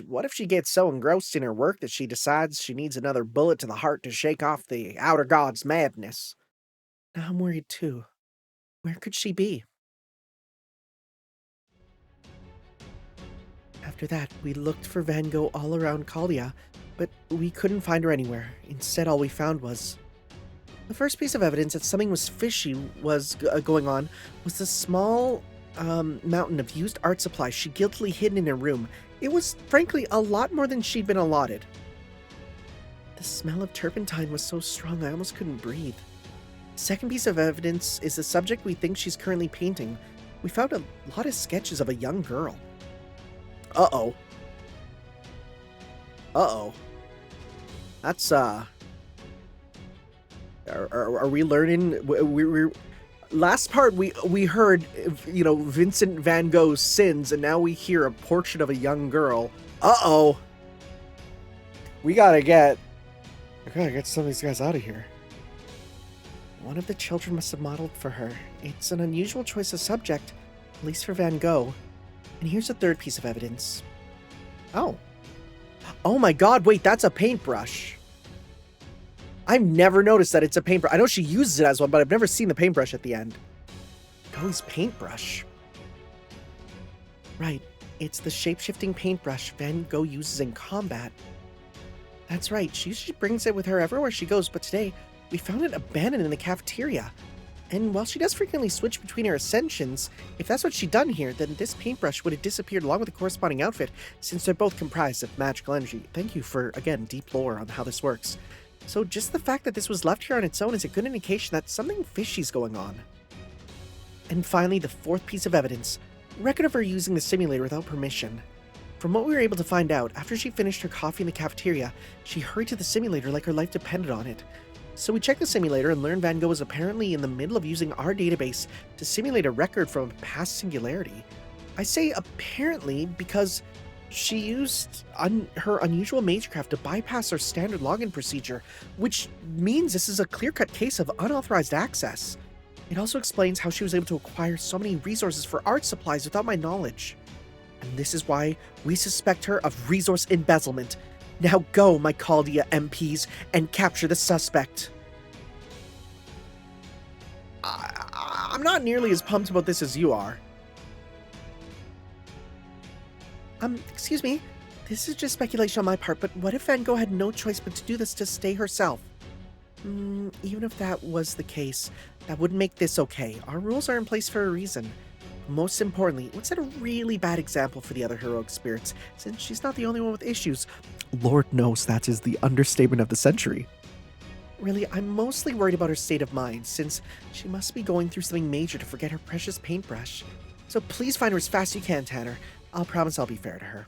What if she gets so engrossed in her work that she decides she needs another bullet to the heart to shake off the outer god's madness? Now I'm worried too. Where could she be? After that, we looked for Van Gogh all around Kalia, but we couldn't find her anywhere. Instead, all we found was... The first piece of evidence that something was fishy was going on was the small mountain of used art supplies she guiltily hidden in her room. It was, frankly, a lot more than she'd been allotted. The smell of turpentine was so strong I almost couldn't breathe. Second piece of evidence is the subject we think she's currently painting. We found a lot of sketches of a young girl. Uh-oh. Uh-oh. That's, Are we learning? We're last part we heard, you know, Vincent Van Gogh's sins, and now we hear a portrait of a young girl. Uh-oh. We gotta get some of these guys out of here. One of the children must have modeled for her. It's an unusual choice of subject, at least for Van Gogh. And here's a third piece of evidence. Oh. Oh my god, wait, that's a paintbrush. I've never noticed that it's a paintbrush. I know she uses it as one, but I've never seen the paintbrush at the end. Gogh's paintbrush. Right, it's the shape-shifting paintbrush Van Gogh uses in combat. That's right, she usually brings it with her everywhere she goes, but today, we found it abandoned in the cafeteria. And while she does frequently switch between her ascensions, if that's what she'd done here, then this paintbrush would have disappeared along with the corresponding outfit, since they're both comprised of magical energy. Thank you for, again, deep lore on how this works. So just the fact that this was left here on its own is a good indication that something fishy's going on. And finally, the fourth piece of evidence. Record of her using the simulator without permission. From what we were able to find out, after she finished her coffee in the cafeteria, she hurried to the simulator like her life depended on it. So we checked the simulator and learned Van Gogh was apparently in the middle of using our database to simulate a record from a past singularity. I say apparently because she used her unusual magecraft to bypass our standard login procedure, which means this is a clear-cut case of unauthorized access. It also explains how she was able to acquire so many resources for art supplies without my knowledge. And this is why we suspect her of resource embezzlement. Now go, my Chaldia MPs, and capture the suspect. I'm not nearly as pumped about this as you are. Excuse me. This is just speculation on my part, but what if Van Gogh had no choice but to do this to stay herself? Even if that was the case, that wouldn't make this okay. Our rules are in place for a reason. Most importantly, let's set a really bad example for the other heroic spirits, since she's not the only one with issues. Lord knows that is the understatement of the century. Really, I'm mostly worried about her state of mind, since she must be going through something major to forget her precious paintbrush. So please find her as fast as you can, Tanner. I'll promise I'll be fair to her.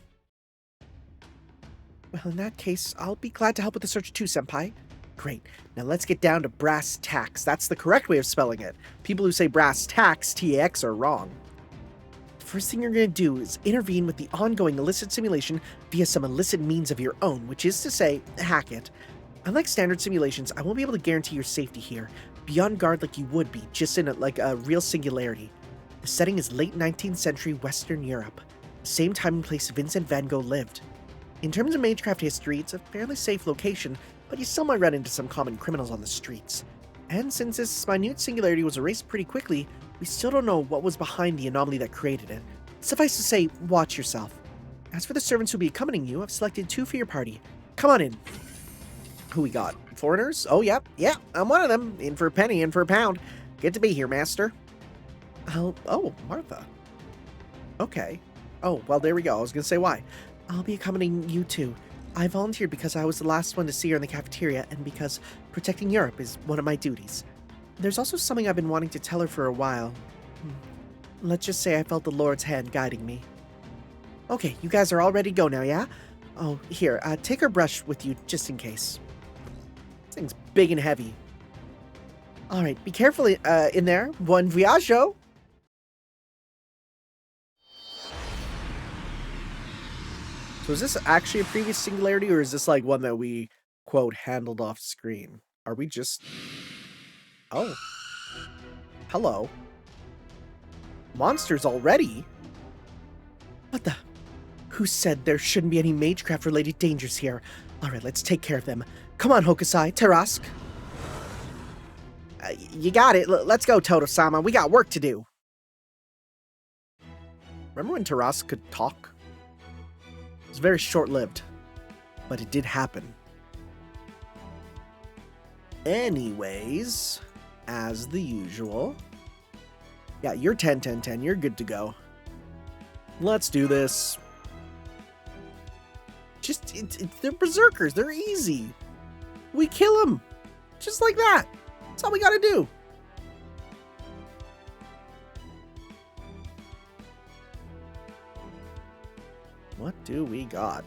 Well, in that case, I'll be glad to help with the search too, Senpai. Great. Now let's get down to brass tacks. That's the correct way of spelling it. People who say brass tacks, T-A-X, are wrong. First thing you're going to do is intervene with the ongoing illicit simulation via some illicit means of your own, which is to say, hack it. Unlike standard simulations, I won't be able to guarantee your safety here. Be on guard like you would be, just in a real singularity. The setting is late 19th century Western Europe, the same time and place Vincent van Gogh lived. In terms of magecraft history, it's a fairly safe location, but you still might run into some common criminals on the streets. And since this minute singularity was erased pretty quickly, we still don't know what was behind the anomaly that created it. Suffice to say, watch yourself. As for the servants who'll be accompanying you, I've selected 2 for your party. Come on in. Who we got? Foreigners? Oh, yeah, I'm one of them. In for a penny, in for a pound. Good to be here, master. Oh, Martha. Okay. Oh, well, there we go. I was gonna say why. I'll be accompanying you too. I volunteered because I was the last one to see her in the cafeteria, and because protecting Europe is one of my duties. There's also something I've been wanting to tell her for a while. Let's just say I felt the Lord's hand guiding me. Okay, you guys are all ready to go now, yeah? Oh, here, take her brush with you just in case. This thing's big and heavy. Alright, be careful in there. Buon viaggio! So is this actually a previous singularity, or is this like one that we, quote, handled off screen? Are we just... Oh. Hello. Monsters already? What the... Who said there shouldn't be any magecraft-related dangers here? Alright, let's take care of them. Come on, Hokusai, Tarask. You got it. Let's go, Toto-sama. We got work to do. Remember when Tarask could talk? It was very short-lived, but it did happen. Anyways, as the usual. Yeah, you're 10-10-10. You're good to go. Let's do this. They're berserkers. They're easy. We kill them. Just like that. That's all we gotta do. What do we got?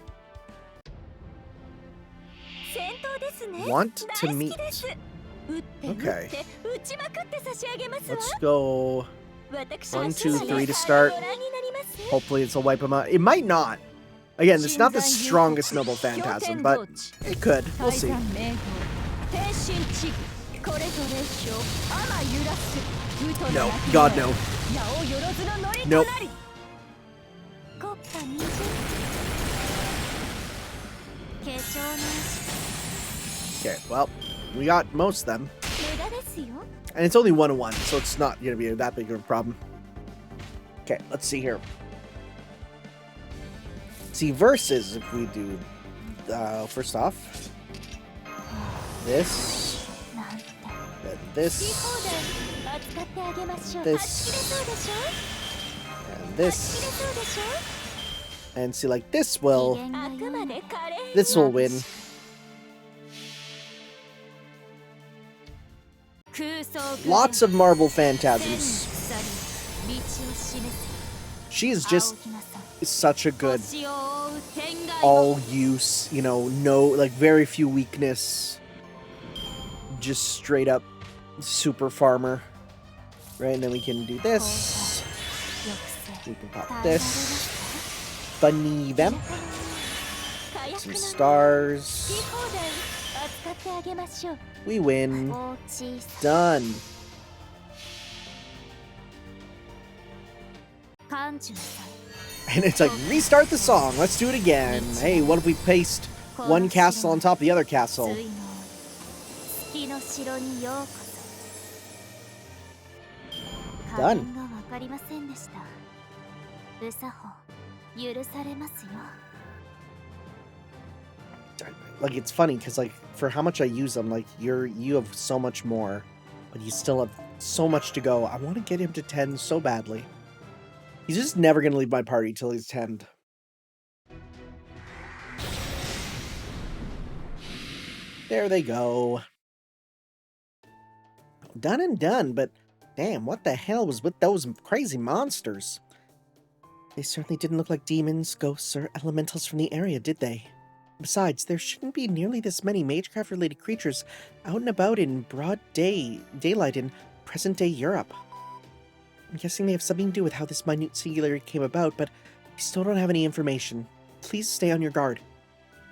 Want to meet. Okay. Let's go 1, 2, 3 to start. Hopefully it'll wipe him out. It might not. Again, it's not the strongest noble phantasm, but it could. We'll see. No, God, no. Nope. Okay, well, we got most of them. And it's only 1-1, so it's not going to be that big of a problem. Okay, let's see here. See, versus, if we do, first off, this, then this, and this, and see, like, this will win. Lots of marble phantasms. She is just such a good all use, you know, no, like, very few weakness. Just straight up super farmer. Right, and then we can do this. We can pop this. Bunny vamp. Some stars. We win. Done. And it's like, restart the song. Let's do it again. Hey, what if we paste one castle on top of the other castle? Done. Like, it's funny because, like, for how much I use them, like, you have so much more, but you still have so much to go. I want to get him to 10 so badly. He's just never going to leave my party till he's 10. There they go. Done and done, but damn, what the hell was with those crazy monsters? They certainly didn't look like demons, ghosts, or elementals from the area, did they? Besides, there shouldn't be nearly this many Magecraft-related creatures out and about in broad daylight in present-day Europe. I'm guessing they have something to do with how this minute singularity came about, but I still don't have any information. Please stay on your guard.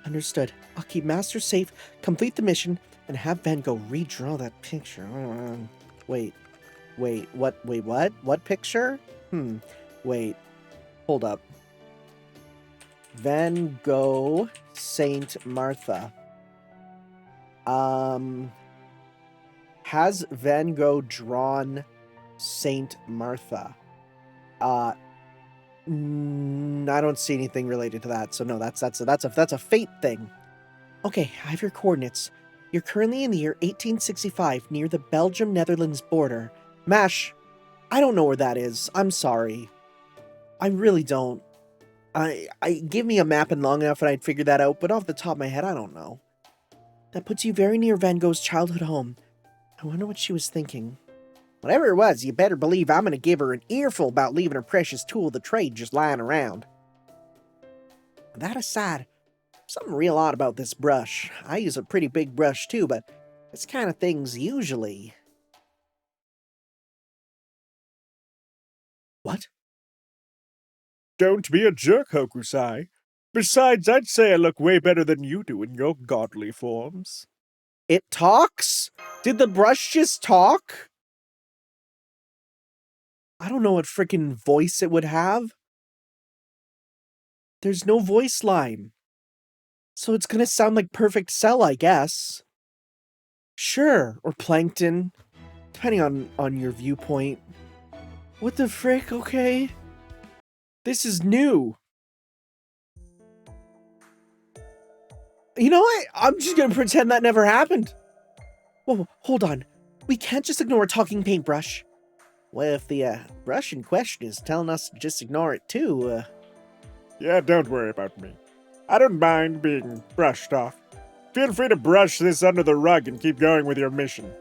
Understood. I'll keep Master safe, complete the mission, and have Van Gogh redraw that picture. Wait, what? What picture? Wait, hold up. Van Gogh, Saint Martha. Has Van Gogh drawn Saint Martha? I don't see anything related to that, so no, that's a fate thing. Okay, I have your coordinates. You're currently in the year 1865 near the Belgium-Netherlands border. Mash, I don't know where that is. I'm sorry. I really don't. I give me a map and long enough and I'd figure that out, but off the top of my head, I don't know. That puts you very near Van Gogh's childhood home. I wonder what she was thinking. Whatever it was, you better believe I'm gonna give her an earful about leaving her precious tool of the trade just lying around. That aside, something real odd about this brush. I use a pretty big brush too, but this kind of thing's usually... What? Don't be a jerk, Hokusai. Besides, I'd say I look way better than you do in your godly forms. It talks? Did the brush just talk? I don't know what freaking voice it would have. There's no voice line. So it's gonna sound like Perfect Cell, I guess. Sure, or Plankton. Depending on your viewpoint. What the frick, okay? This is new. You know what? I'm just gonna pretend that never happened. Whoa, hold on. We can't just ignore a talking paintbrush. Well, if the brush in question is telling us to just ignore it too, Yeah, don't worry about me. I don't mind being brushed off. Feel free to brush this under the rug and keep going with your mission.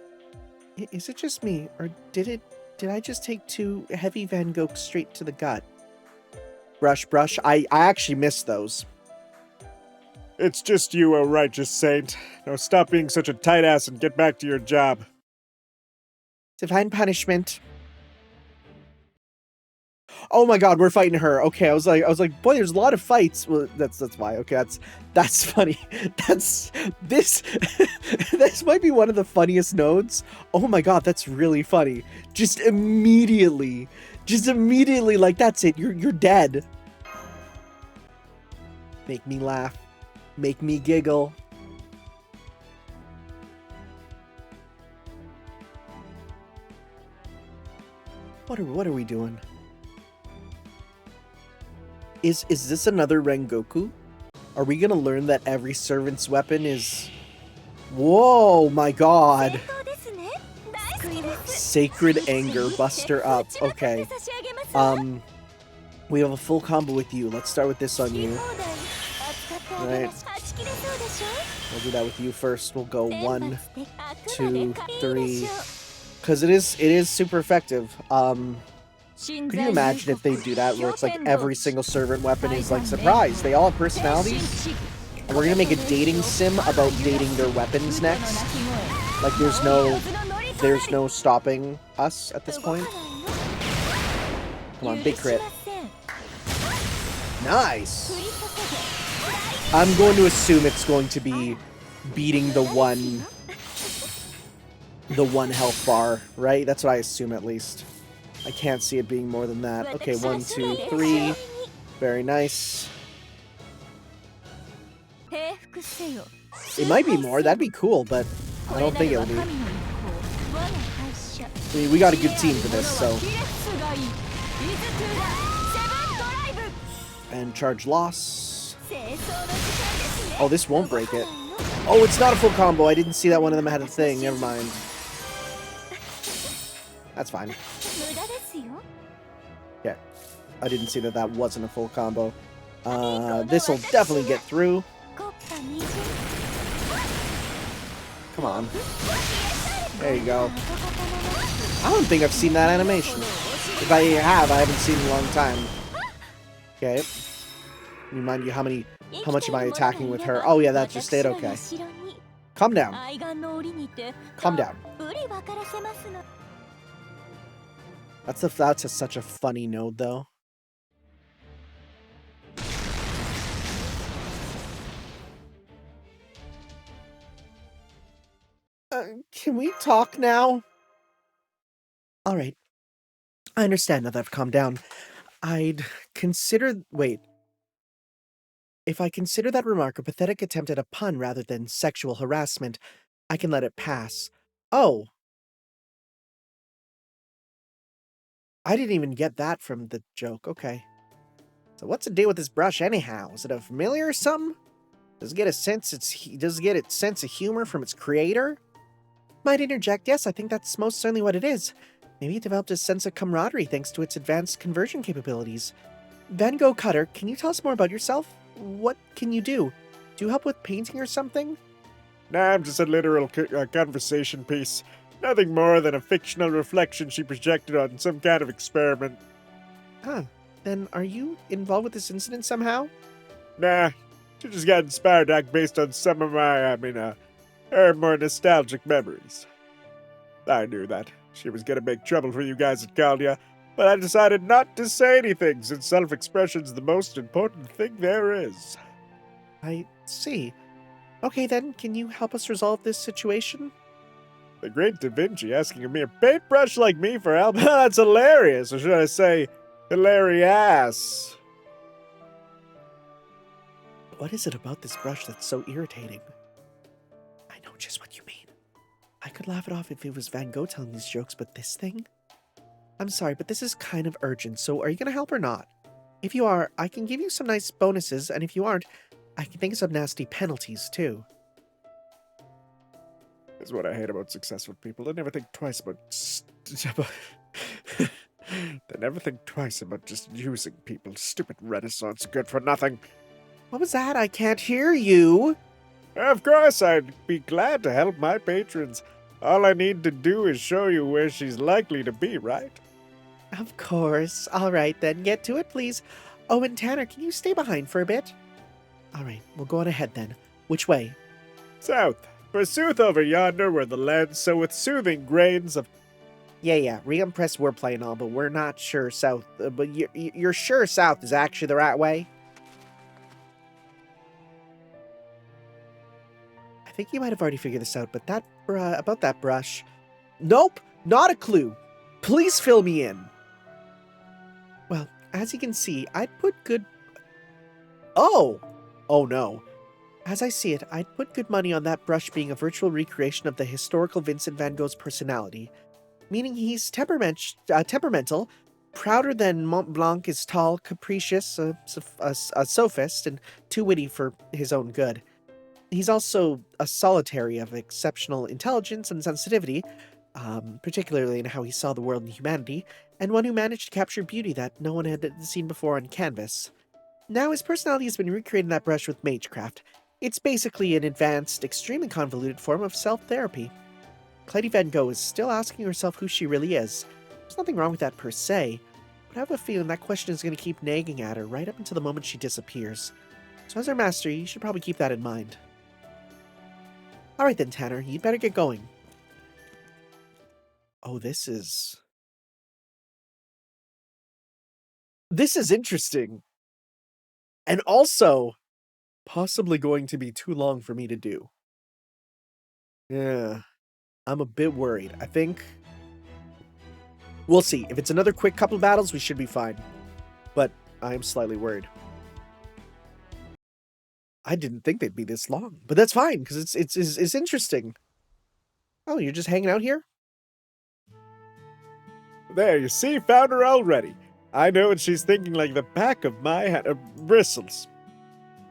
Is it just me, or did I just take 2 heavy Van Gogh straight to the gut? Brush. I actually missed those. It's just you, O righteous saint. Now stop being such a tight ass and get back to your job. Divine punishment. Oh my god, we're fighting her. Okay, I was like, boy, there's a lot of fights. Well, that's why. Okay, that's funny. That's this this might be one of the funniest nodes. Oh my god, that's really funny. Just immediately, like that's it. You're dead. Make me laugh. Make me giggle. What are we doing? Is this another Rengoku? Are we gonna learn that every servant's weapon is... Whoa, my god. Sacred Anger, Buster Up. Okay. We have a full combo with you. Let's start with this on you. Alright. We'll do that with you first. We'll go 1, 2, 3. Because it is super effective. Could you imagine if they do that, where it's like every single servant weapon is like, surprise, they all have personalities? And we're gonna make a dating sim about dating their weapons next. Like there's no stopping us at this point. Come on, big crit. Nice! I'm going to assume it's going to be beating the one health bar, right? That's what I assume at least. I can't see it being more than that. Okay, 1, 2, 3. Very nice. It might be more. That'd be cool, but I don't think it'll be. I mean, we got a good team for this, so. And charge loss. Oh, this won't break it. Oh, it's not a full combo. I didn't see that one of them had a thing. Never mind. That's fine. Yeah, I didn't see that wasn't a full combo. This'll definitely get through. Come on. There you go. I don't think I've seen that animation. If I have, I haven't seen it in a long time. Okay. Remind you how much am I attacking with her? Oh yeah, that's just it. Okay. Calm down. Calm down. That's such a funny node, though. Can we talk now? All right. I understand now that I've calmed down. I'd consider... Wait. If I consider that remark a pathetic attempt at a pun rather than sexual harassment, I can let it pass. Oh. I didn't even get that from the joke. Okay. So what's the deal with this brush anyhow? Is it a familiar or something? Does it get its sense of humor from its creator? Might interject, yes, I think that's most certainly what it is. Maybe it developed a sense of camaraderie thanks to its advanced conversion capabilities. Van Gogh Cutter, can you tell us more about yourself? What can you do? Do you help with painting or something? Nah, I'm just a literal conversation piece. Nothing more than a fictional reflection she projected on some kind of experiment. Huh. Then are you involved with this incident somehow? Nah, she just got inspired to act based on some of my, her more nostalgic memories. I knew that. She was gonna make trouble for you guys at Caldia, but I decided not to say anything since self-expression's the most important thing there is. I see. Okay then, can you help us resolve this situation? The great Da Vinci asking a mere paintbrush like me for help? That's hilarious, or should I say, hilarious. What is it about this brush that's so irritating? I know just what you mean. I could laugh it off if it was Van Gogh telling these jokes, but this thing? I'm sorry, but this is kind of urgent, so are you gonna help or not? If you are, I can give you some nice bonuses, and if you aren't, I can think of some nasty penalties, too. That's what I hate about successful people. They never think twice about... They never think twice about just using people. Stupid Renaissance good for nothing. What was that? I can't hear you. Of course, I'd be glad to help my patrons. All I need to do is show you where she's likely to be, right? Of course. All right, then. Get to it, please. Oh, and Tanner, can you stay behind for a bit? All right, we'll go on ahead then. Which way? South. Forsooth over yonder where the land sow with soothing grains of... Yeah, re-impress wordplay and all, but we're not sure south. But you're sure south is actually the right way? I think you might have already figured this out, but about that brush... Nope, not a clue. Please fill me in. Well, as you can see, I'd put good... Oh! Oh no. As I see it, I'd put good money on that brush being a virtual recreation of the historical Vincent van Gogh's personality. Meaning he's temperamental, prouder than Mont Blanc is tall, capricious, a sophist, and too witty for his own good. He's also a solitary of exceptional intelligence and sensitivity, particularly in how he saw the world and humanity, and one who managed to capture beauty that no one had seen before on canvas. Now his personality has been recreated in that brush with magecraft. It's basically an advanced, extremely convoluted form of self-therapy. Clytie Van Gogh is still asking herself who she really is. There's nothing wrong with that per se, but I have a feeling that question is going to keep nagging at her right up until the moment she disappears. So as her master, you should probably keep that in mind. Alright then, Tanner, you'd better get going. Oh, this is interesting. And also, possibly going to be too long for me to do. Yeah, I'm a bit worried. I think... We'll see. If it's another quick couple battles, we should be fine. But I'm slightly worried. I didn't think they'd be this long, but that's fine because it's interesting. Oh, you're just hanging out here? There, you see, found her already. I know what she's thinking like the back of my hand. Bristles.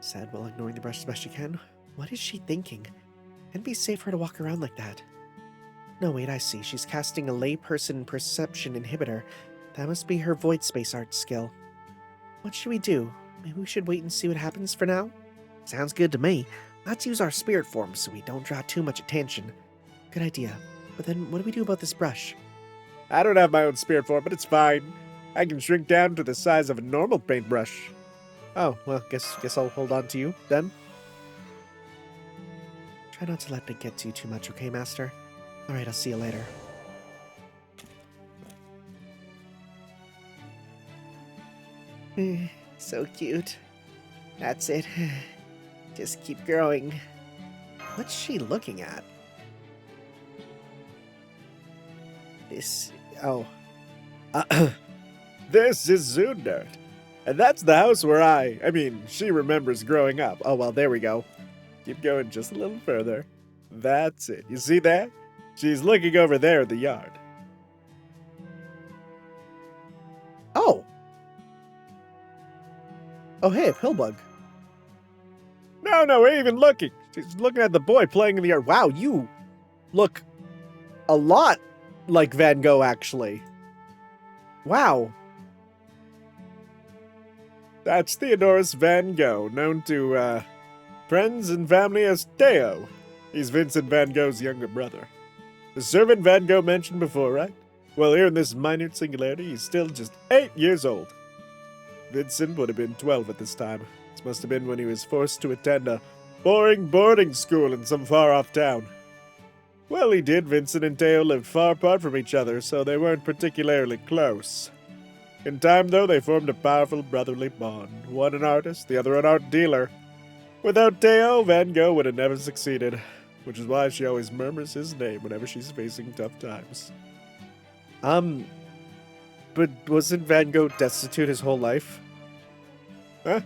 Sad while ignoring the brush as best she can. What is she thinking? It'd be safe for her to walk around like that. No, wait, I see. She's casting a layperson perception inhibitor. That must be her void space art skill. What should we do? Maybe we should wait and see what happens for now? Sounds good to me. Let's use our spirit forms so we don't draw too much attention. Good idea. But then what do we do about this brush? I don't have my own spirit form, but it's fine. I can shrink down to the size of a normal paintbrush. Oh, well, guess I'll hold on to you, then. Try not to let it get to you too much, okay, Master? Alright, I'll see you later. So cute. That's it. Just keep growing. What's she looking at? This... Oh. This is Zundert. And that's the house where she remembers growing up. Oh, well, there we go. Keep going just a little further. That's it. You see that? She's looking over there at the yard. Oh! Oh, hey, a pillbug. No, ain't even looking. She's looking at the boy playing in the yard. Wow, you look a lot like Van Gogh, actually. Wow. That's Theodorus Van Gogh, known to friends and family as Theo. He's Vincent Van Gogh's younger brother. The servant Van Gogh mentioned before, right? Well, here in this minute singularity, he's still just 8 years old. Vincent would have been 12 at this time. This must have been when he was forced to attend a boring boarding school in some far-off town. Well, he did. Vincent and Theo lived far apart from each other, so they weren't particularly close. In time, though, they formed a powerful brotherly bond. One an artist, the other an art dealer. Without Theo, Van Gogh would have never succeeded, which is why she always murmurs his name whenever she's facing tough times. But wasn't Van Gogh destitute his whole life? Huh?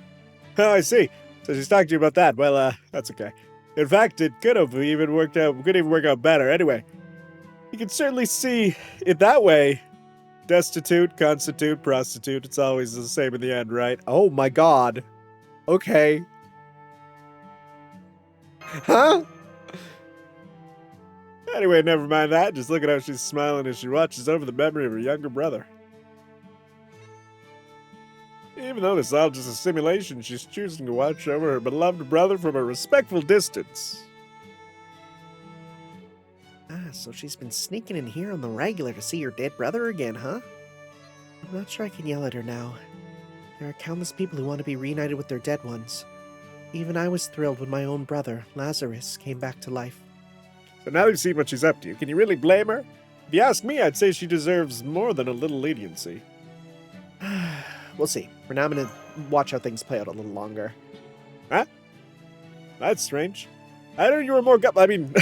Oh, I see. So she's talking to you about that. Well, that's okay. In fact, it could even work out better. Anyway, you can certainly see it that way. Destitute, constitute, prostitute. It's always the same in the end, right? Oh my god. Okay. Huh? Anyway, never mind that. Just look at how she's smiling as she watches over the memory of her younger brother. Even though this is all just a simulation, she's choosing to watch over her beloved brother from a respectful distance. So she's been sneaking in here on the regular to see her dead brother again, huh? I'm not sure I can yell at her now. There are countless people who want to be reunited with their dead ones. Even I was thrilled when my own brother, Lazarus, came back to life. So now you've seen what she's up to. Can you really blame her? If you ask me, I'd say she deserves more than a little leniency. We'll see. For now, I'm gonna watch how things play out a little longer. Huh? That's strange. I heard you were more I mean,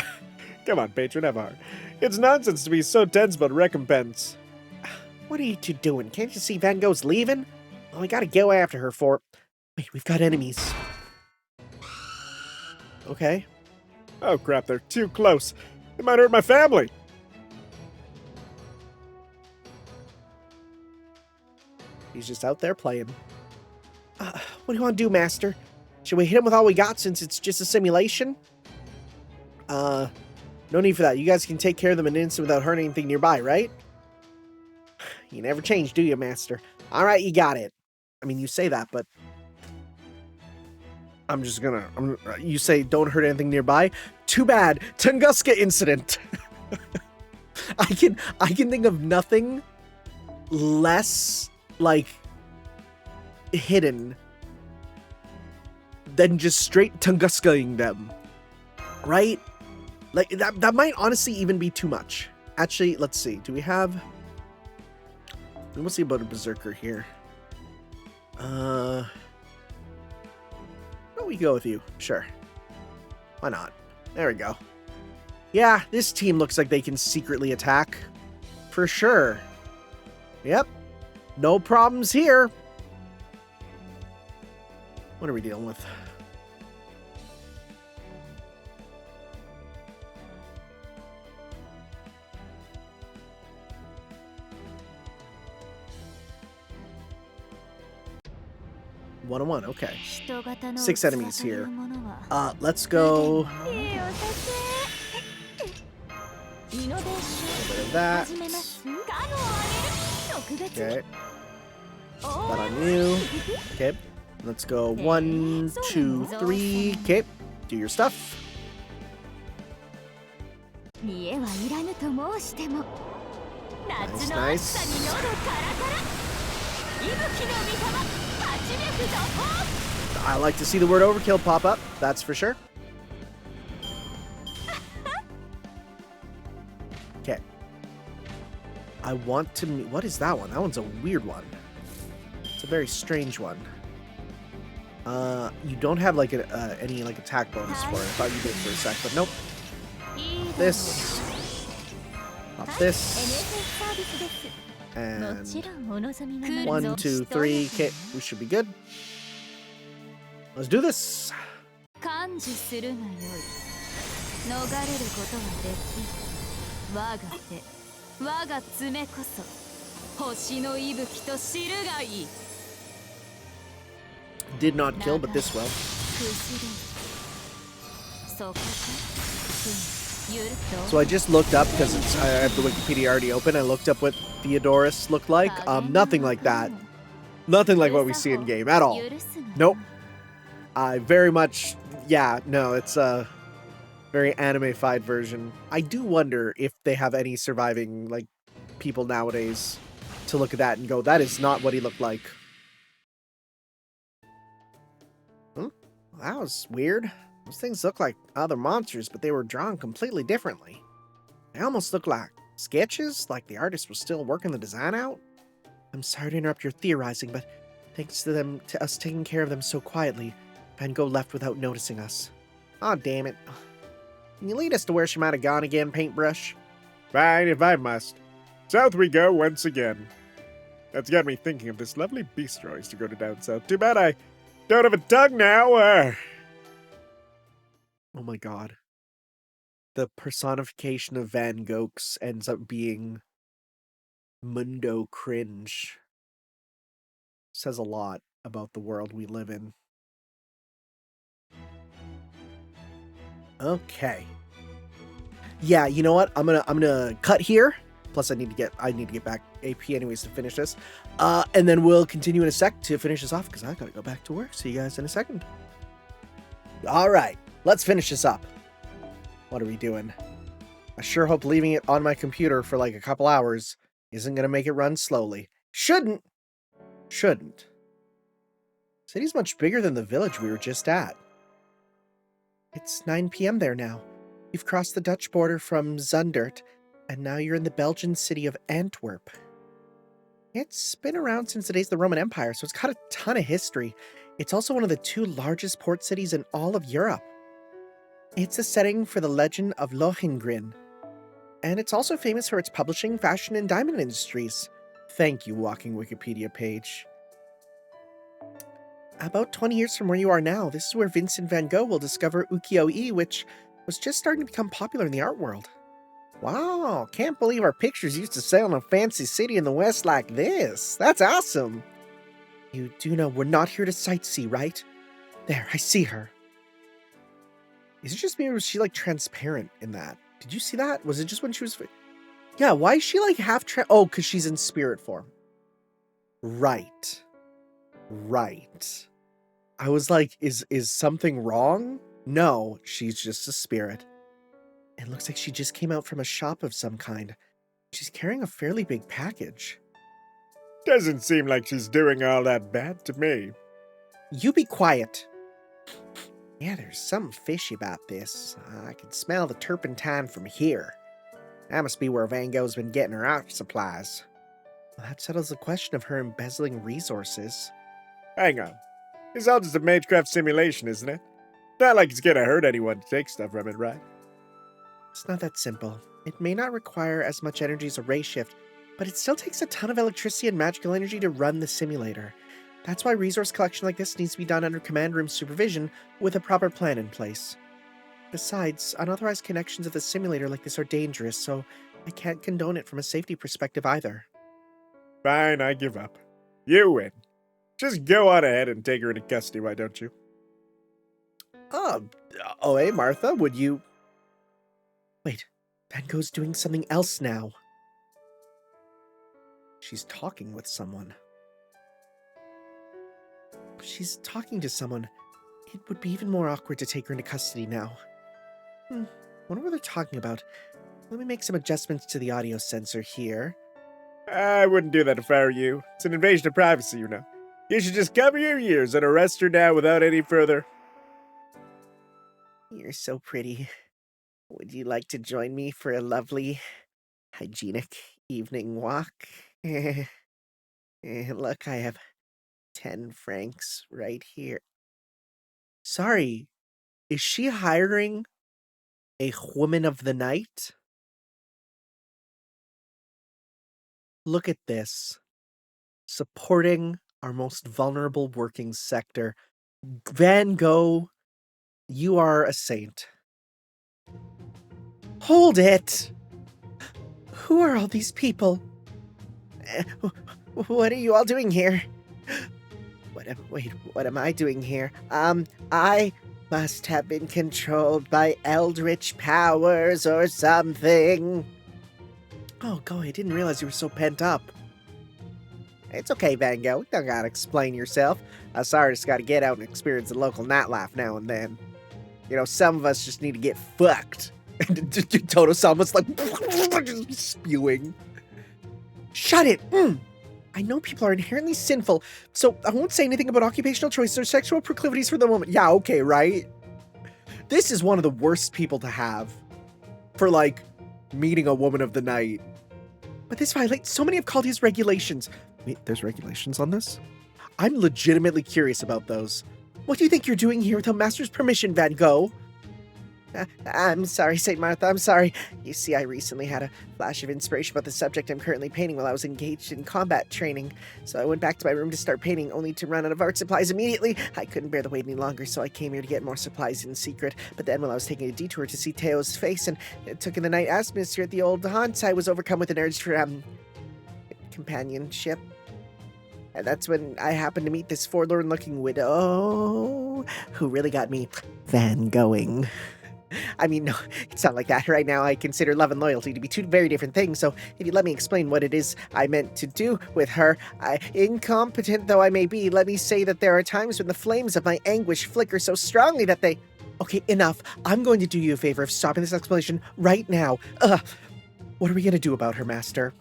come on, patron, have a heart. It's nonsense to be so tense about recompense. What are you two doing? Can't you see Van Gogh's leaving? Well, we gotta go after her for... Wait, we've got enemies. Okay. Oh crap, they're too close. They might hurt my family. He's just out there playing. What do you want to do, Master? Should we hit him with all we got since it's just a simulation? No need for that. You guys can take care of them in an instant without hurting anything nearby, right? You never change, do you, Master? Alright, you got it. I mean, you say that, but... you say don't hurt anything nearby? Too bad. Tunguska incident. I can think of nothing less, like, hidden than just straight Tunguskaing them. Right? Like, that might honestly even be too much. Actually, let's see. Do we have... We'll see about a Berserker here. We go with you. Sure. Why not? There we go. Yeah, this team looks like they can secretly attack. For sure. Yep. No problems here. What are we dealing with? One-on-one, okay. 6 enemies here. Let's go. A little bit of that. Okay. That on you. Okay. Let's go 1, 2, 3. Okay. Do your stuff. Nice, nice. I like to see the word overkill pop up, that's for sure. Okay. I want to... What is that one? That one's a weird one. It's a very strange one. You don't have like any like attack bonus for it. I thought you did for a sec, but nope. This. Pop this. And 1, 2, 3. Okay, we should be good. Let's do this. Did not kill, but this will. So I just looked up, because I have the Wikipedia already open, I looked up what Theodorus looked like. Nothing like that. Nothing like what we see in game at all. Nope. I very much, yeah, no, it's a very anime-fied version. I do wonder if they have any surviving, like, people nowadays to look at that and go, that is not what he looked like. That was weird. Those things look like other monsters, but they were drawn completely differently. They almost look like sketches, like the artist was still working the design out. I'm sorry to interrupt your theorizing, but thanks to us taking care of them so quietly, Van Gogh left without noticing us. Aw, damn it. Can you lead us to where she might have gone again, paintbrush? Fine, if I must. South we go once again. That's got me thinking of this lovely bistro I used to go to down south. Too bad I don't have a tongue now. Oh my god. The personification of Van Gogh's ends up being Mundo Cringe. Says a lot about the world we live in. Okay. Yeah, you know what? I'm gonna cut here. Plus I need to get back AP anyways to finish this. And then we'll continue in a sec to finish this off because I gotta go back to work. See you guys in a second. Alright, let's finish this up. What are we doing? I sure hope leaving it on my computer for like a couple hours isn't gonna make it run slowly. Shouldn't. City's much bigger than the village we were just at. It's 9 p.m. there now. We've crossed the Dutch border from Zundert. And now you're in the Belgian city of Antwerp. It's been around since the days of the Roman Empire, so it's got a ton of history. It's also one of the 2 largest port cities in all of Europe. It's a setting for the legend of Lohengrin, and it's also famous for its publishing, fashion, and diamond industries. Thank you, walking Wikipedia page. About 20 years from where you are now, this is where Vincent van Gogh will discover ukiyo-e, which was just starting to become popular in the art world. Wow, can't believe our pictures used to sail in a fancy city in the West like this. That's awesome. You do know we're not here to sightsee, right? There, I see her. Is it just me or was she like transparent in that? Did you see that? Was it just when she was... Yeah, why is she like half oh, because she's in spirit form. Right. Right. I was like, is something wrong? No, she's just a spirit. It looks like she just came out from a shop of some kind. She's carrying a fairly big package. Doesn't seem like she's doing all that bad to me. You be quiet. Yeah, there's something fishy about this. I can smell the turpentine from here. That must be where Van Gogh's been getting her art supplies. Well, that settles the question of her embezzling resources. Hang on. It's all just a magecraft simulation, isn't it? Not like it's gonna hurt anyone to take stuff from it, right? It's not that simple. It may not require as much energy as a ray shift, but it still takes a ton of electricity and magical energy to run the simulator. That's why resource collection like this needs to be done under command room supervision with a proper plan in place. Besides, unauthorized connections of the simulator like this are dangerous, so I can't condone it from a safety perspective either. Fine, I give up. You win. Just go on ahead and take her into custody, why don't you? Hey, Martha, would you... Wait, Van Gogh's doing something else now. She's talking with someone. She's talking to someone. It would be even more awkward to take her into custody now. Wonder what they're talking about. Let me make some adjustments to the audio sensor here. I wouldn't do that if I were you. It's an invasion of privacy, you know. You should just cover your ears and arrest her now without any further... You're so pretty. Would you like to join me for a lovely, hygienic evening walk? Look, I have 10 francs right here. Sorry, is she hiring a woman of the night? Look at this. Supporting our most vulnerable working sector. Van Gogh, you are a saint. Hold it! Who are all these people? What are you all doing here? What am I doing here? I must have been controlled by eldritch powers or something. Oh, Gogh, I didn't realize you were so pent up. It's okay, Van Gogh. You don't gotta explain yourself. Us artists gotta get out and experience the local nightlife now and then. You know, some of us just need to get fucked. And Toto-san's like just spewing. Shut it! I know people are inherently sinful, so I won't say anything about occupational choices or sexual proclivities for the moment. Yeah, okay, right? This is one of the worst people to have for, like, meeting a woman of the night. But this violates so many of Chaldea's regulations. Wait, there's regulations on this? I'm legitimately curious about those. What do you think you're doing here without Master's permission, Van Gogh? I'm sorry, St. Martha, I'm sorry. You see, I recently had a flash of inspiration about the subject I'm currently painting while I was engaged in combat training. So I went back to my room to start painting, only to run out of art supplies immediately. I couldn't bear the wait any longer, so I came here to get more supplies in secret. But then while I was taking a detour to see Teo's face and took in the night atmosphere at the old haunts, I was overcome with an urge for, companionship. And that's when I happened to meet this forlorn-looking widow who really got me Van Goghing. I mean, no, it's not like that. Right now, I consider love and loyalty to be two very different things, so if you let me explain what it is I meant to do with her, incompetent though I may be, let me say that there are times when the flames of my anguish flicker so strongly that they... Okay, enough. I'm going to do you a favor of stopping this explanation right now. What are we going to do about her, Master?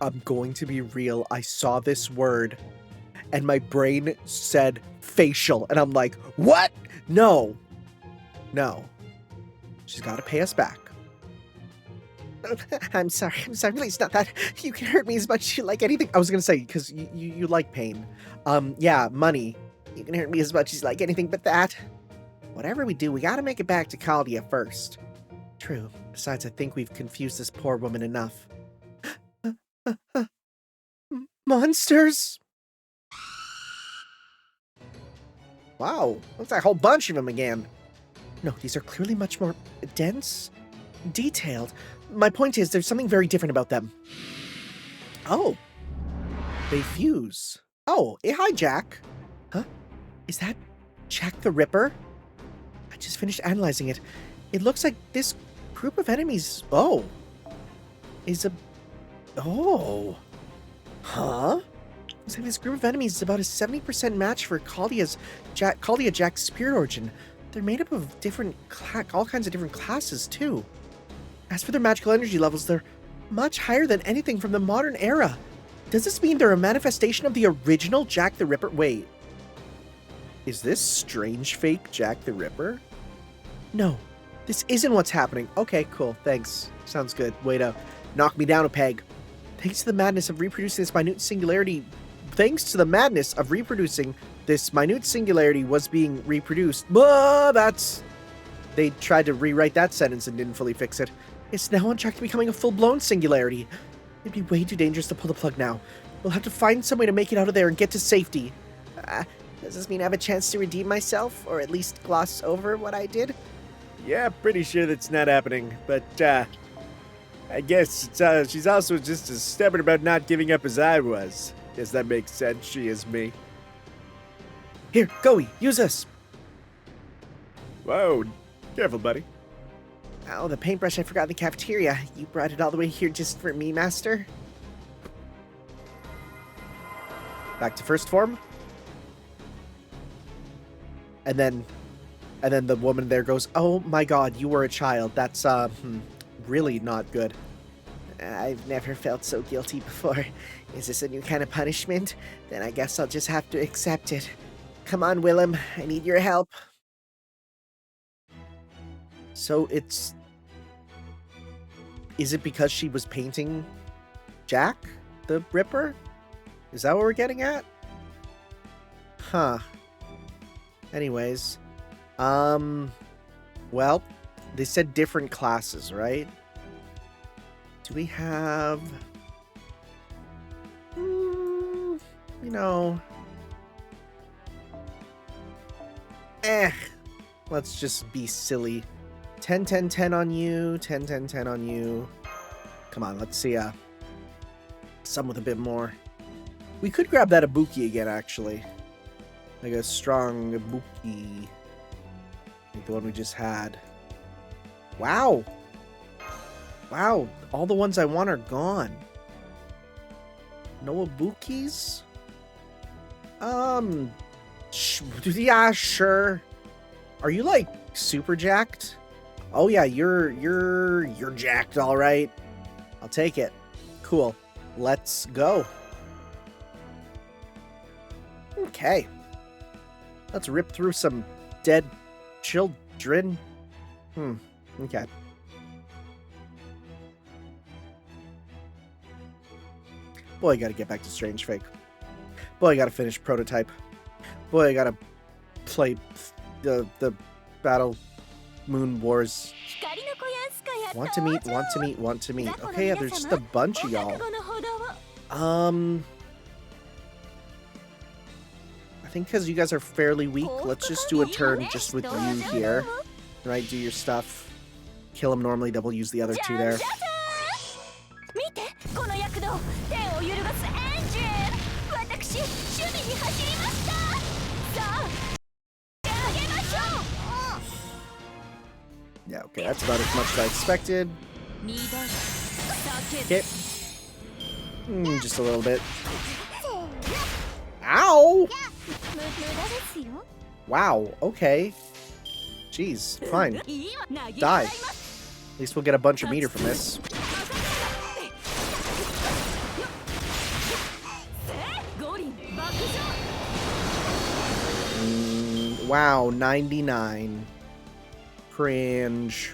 I'm going to be real. I saw this word, and my brain said facial, and I'm like, what? No. No. She's got to pay us back. I'm sorry. Please, not that. You can hurt me as much as you like anything. I was gonna say, because you like pain. Yeah, money. You can hurt me as much as you like anything but that. Whatever we do, we gotta make it back to Chaldea first. True. Besides, I think we've confused this poor woman enough. Monsters? Wow, looks like a whole bunch of them again. No, these are clearly much more dense, detailed. My point is, there's something very different about them. Oh. They fuse. Oh, hey, hi, Jack. Huh? Is that Jack the Ripper? I just finished analyzing it. It looks like this group of enemies... Oh. Is a... Oh. Huh? Looks like this group of enemies is about a 70% match for Chaldea Jack's spirit origin. They're made up of all kinds of different classes, too. As for their magical energy levels, they're much higher than anything from the modern era. Does this mean they're a manifestation of the original Jack the Ripper? Wait. Is this strange fake Jack the Ripper? No, this isn't what's happening. Okay, cool, thanks. Sounds good. Way to knock me down a peg. Thanks to the madness of reproducing this minute singularity was being reproduced. They tried to rewrite that sentence and didn't fully fix it. It's now on track to becoming a full-blown singularity. It'd be way too dangerous to pull the plug now. We'll have to find some way to make it out of there and get to safety. Does this mean I have a chance to redeem myself, or at least gloss over what I did? Yeah, pretty sure that's not happening, but, I guess she's also just as stubborn about not giving up as I was. Guess that makes sense, she is me. Here, Gogh, use this! Whoa, careful, buddy. Oh, the paintbrush I forgot in the cafeteria. You brought it all the way here just for me, Master? Back to first form. And then the woman there goes, oh my god, you were a child. That's, really not good. I've never felt so guilty before. Is this a new kind of punishment? Then I guess I'll just have to accept it. Come on, Willem. I need your help. So it's... Is it because she was painting Jack the Ripper? Is that what we're getting at? Huh. Anyways. Well, they said different classes, right? Do we have... you know... Let's just be silly. 10, 10, 10 on you. 10, 10, 10 on you. Come on, let's see some with a bit more. We could grab that Ibuki again, actually. Like a strong Ibuki. Like the one we just had. Wow. Wow, all the ones I want are gone. No Ibukis? Yeah, sure. Are you like super jacked? Oh yeah, you're jacked, all right. I'll take it. Cool. Let's go. Okay. Let's rip through some dead children. Okay. Boy, I gotta get back to Strange Fake. Boy, I gotta finish Prototype. Boy, I gotta play the Battle Moon Wars. Want to meet. Okay, yeah, there's just a bunch of y'all. I think because you guys are fairly weak, let's just do a turn just with you here. Right, do your stuff. Kill him normally, double use the other two there. Yeah, okay, that's about as much as I expected. Okay. Just a little bit. Ow! Wow, okay. Jeez, fine. Die. At least we'll get a bunch of meter from this. Wow, 99. Cringe.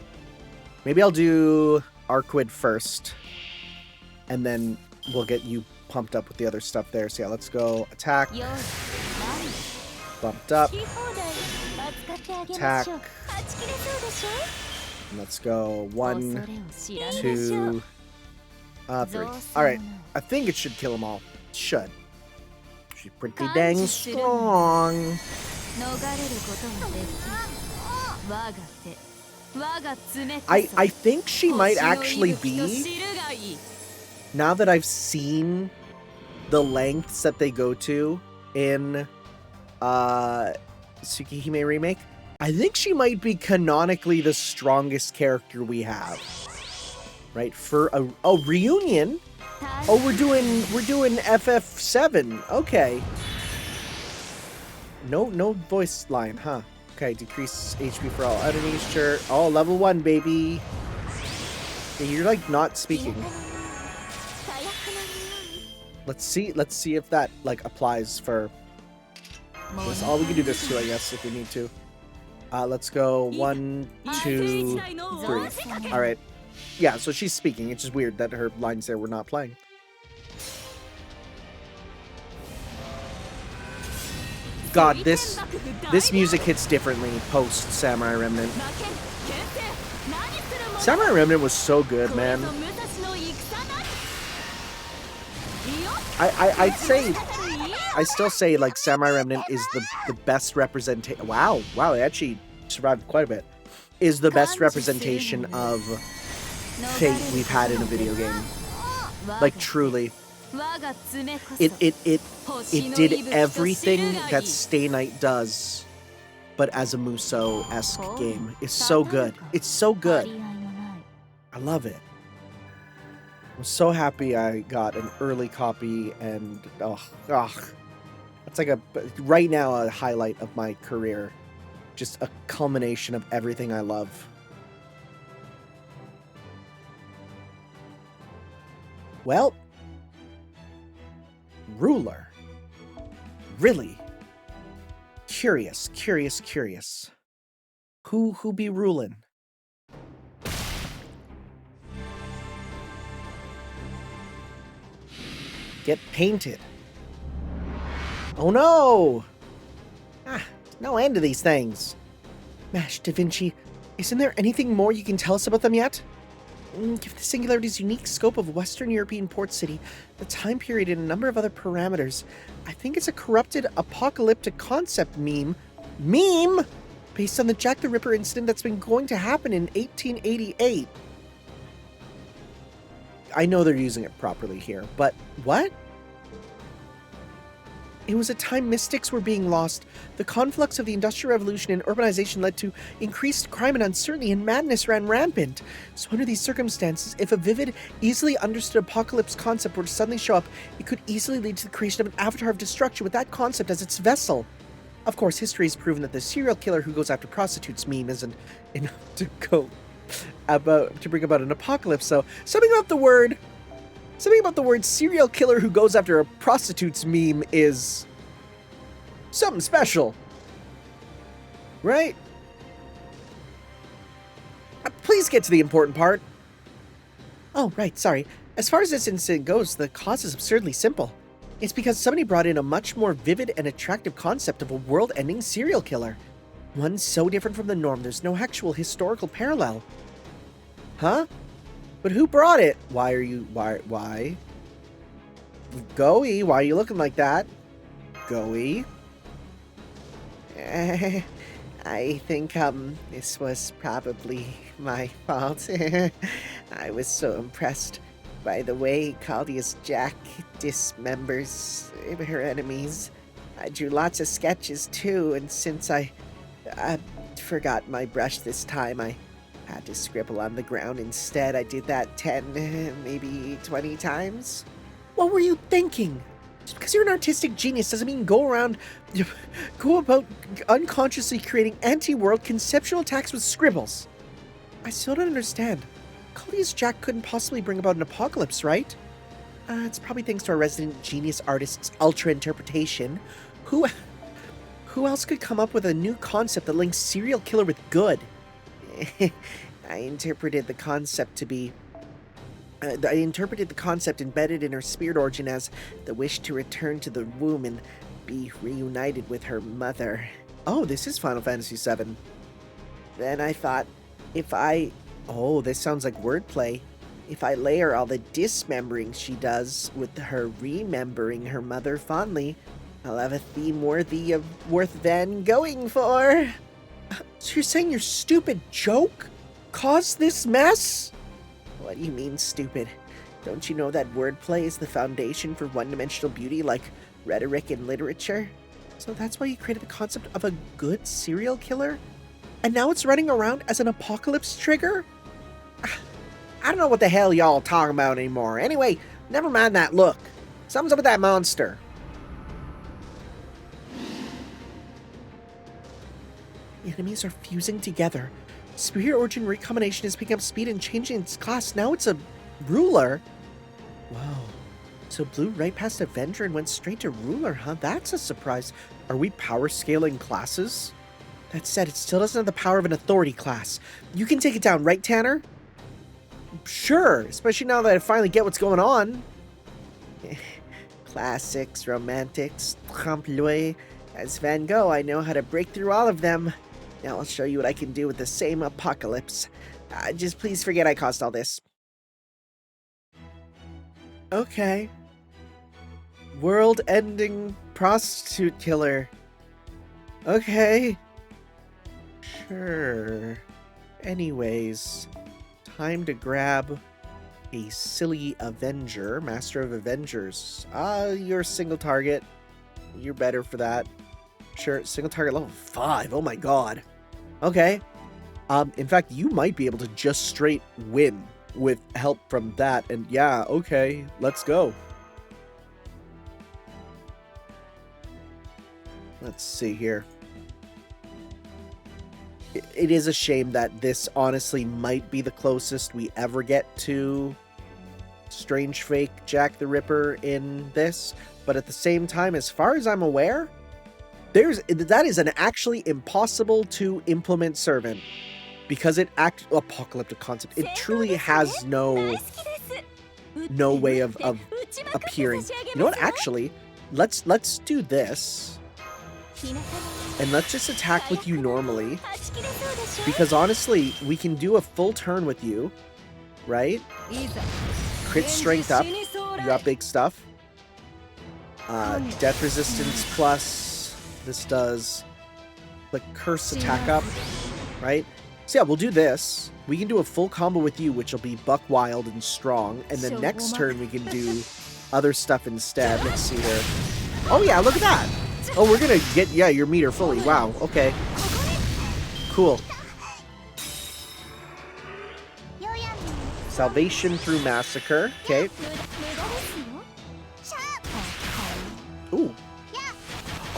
Maybe I'll do Arquid first, and then we'll get you pumped up with the other stuff there. So yeah, let's go attack. Bumped up. Attack. And let's go 1, 2, 3. Alright, I think it should kill them all. It should. She's pretty dang strong. I think she might actually be, now that I've seen the lengths that they go to in Tsukihime Remake, I think she might be canonically the strongest character we have. Right? For a reunion? Oh, we're doing FF7. Okay. No voice line, huh? Okay, decrease HP for all enemies, sure. Oh, level 1, baby. Yeah, you're like not speaking. Let's see if that like applies for this. Oh, we can do this too, I guess, if we need to. Let's go 1, 2, 3. All right. Yeah, so she's speaking. It's just weird that her lines there were not playing. God, this music hits differently post Samurai Remnant. Samurai Remnant was so good, man. I still say like Samurai Remnant is the best representation. Wow, it actually survived quite a bit. Is the best representation of Fate we've had in a video game. Like truly. It did everything that Stay Night does, but as a Musou-esque game. It's so good. It's so good. I love it. I'm so happy I got an early copy, and that's like right now a highlight of my career. Just a culmination of everything I love. Well, ruler. Really? Curious. Who be ruling? Get painted. Oh no! No end to these things. Mash, Da Vinci, isn't there anything more you can tell us about them yet? Given the Singularity's unique scope of Western European port city, the time period, and a number of other parameters, I think it's a corrupted apocalyptic concept meme based on the Jack the Ripper incident that's been going to happen in 1888. I know they're using it properly here, but what? It was a time mystics were being lost. The conflux of the Industrial Revolution and urbanization led to increased crime and uncertainty, and madness ran rampant. So under these circumstances, if a vivid, easily understood apocalypse concept were to suddenly show up, it could easily lead to the creation of an avatar of destruction with that concept as its vessel. Of course, history has proven that the serial killer who goes after prostitutes meme isn't enough to bring about an apocalypse. So something about the word serial killer who goes after a prostitute's meme is something special. Right? Please get to the important part. Oh, right, sorry. As far as this incident goes, the cause is absurdly simple. It's because somebody brought in a much more vivid and attractive concept of a world-ending serial killer. One so different from the norm, there's no actual historical parallel. Huh? But who brought it? Why? Gogh, why are you looking like that? Gogh? I think, this was probably my fault. I was so impressed by the way Claudia's Jack dismembers her enemies. I drew lots of sketches too, and since I forgot my brush this time, I had to scribble on the ground instead. I did that 10, maybe 20 times. What were you thinking? Just because you're an artistic genius doesn't mean go about unconsciously creating anti-world conceptual attacks with scribbles. I still don't understand. Claudia's Jack couldn't possibly bring about an apocalypse, right? It's probably thanks to our resident genius artist's ultra interpretation. Who else could come up with a new concept that links serial killer with good? I interpreted the concept embedded in her spirit origin as the wish to return to the womb and be reunited with her mother. Oh, this is Final Fantasy VII. Then I thought, oh, this sounds like wordplay. If I layer all the dismembering she does with her remembering her mother fondly, I'll have a theme worth then going for. So you're saying your stupid joke caused this mess? What do you mean, stupid? Don't you know that wordplay is the foundation for one-dimensional beauty like rhetoric and literature? So that's why you created the concept of a good serial killer? And now it's running around as an apocalypse trigger? I don't know what the hell y'all talking about anymore. Anyway, never mind that look. Something's up with that monster. The enemies are fusing together. Spirit Origin recombination is picking up speed and changing its class. Now it's a ruler. Whoa. So blew right past Avenger and went straight to ruler, huh? That's a surprise. Are we power scaling classes? That said, it still doesn't have the power of an authority class. You can take it down, right, Tanner? Sure, especially now that I finally get what's going on. Classics, romantics, trompe-l'oeil. As Van Gogh, I know how to break through all of them. Now I'll show you what I can do with the same apocalypse. Just please forget I caused all this. Okay. World-ending prostitute killer. Okay. Sure. Anyways, time to grab a silly Avenger, Master of Avengers. You're a single target. You're better for that. Sure, single target level 5. Oh my god. Okay. In fact, you might be able to just straight win with help from that. And yeah, okay, let's go. Let's see here. It is a shame that this honestly might be the closest we ever get to Strange Fake Jack the Ripper in this, but at the same time, as far as I'm aware, that is an actually impossible to implement servant because apocalyptic concept. It truly has no way of appearing. You know what? Actually, let's do this. And let's just attack with you normally. Because honestly, we can do a full turn with you. Right? Crit strength up. You got big stuff. Death resistance plus. This does the curse attack up. Right? So yeah, we'll do this. We can do a full combo with you, which will be buck wild and strong. And then next turn we can do other stuff instead. Let's see here. Oh yeah, look at that. Oh, we're gonna get, yeah, your meter fully. Wow, okay. Cool. Salvation through massacre. Okay. Ooh.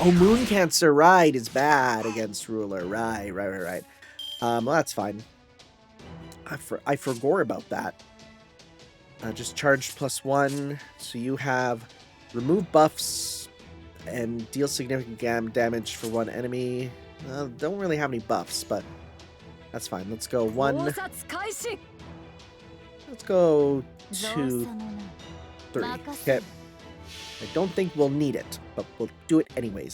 Oh, Moon Cancer, right, is bad against Ruler. Right. Well, that's fine. I forgot about that. Just charged +1. So you have remove buffs and deal significant damage for one enemy. Don't really have any buffs, but that's fine. Let's go 1. Let's go 2, 3. Okay. I don't think we'll need it, but we'll do it anyways.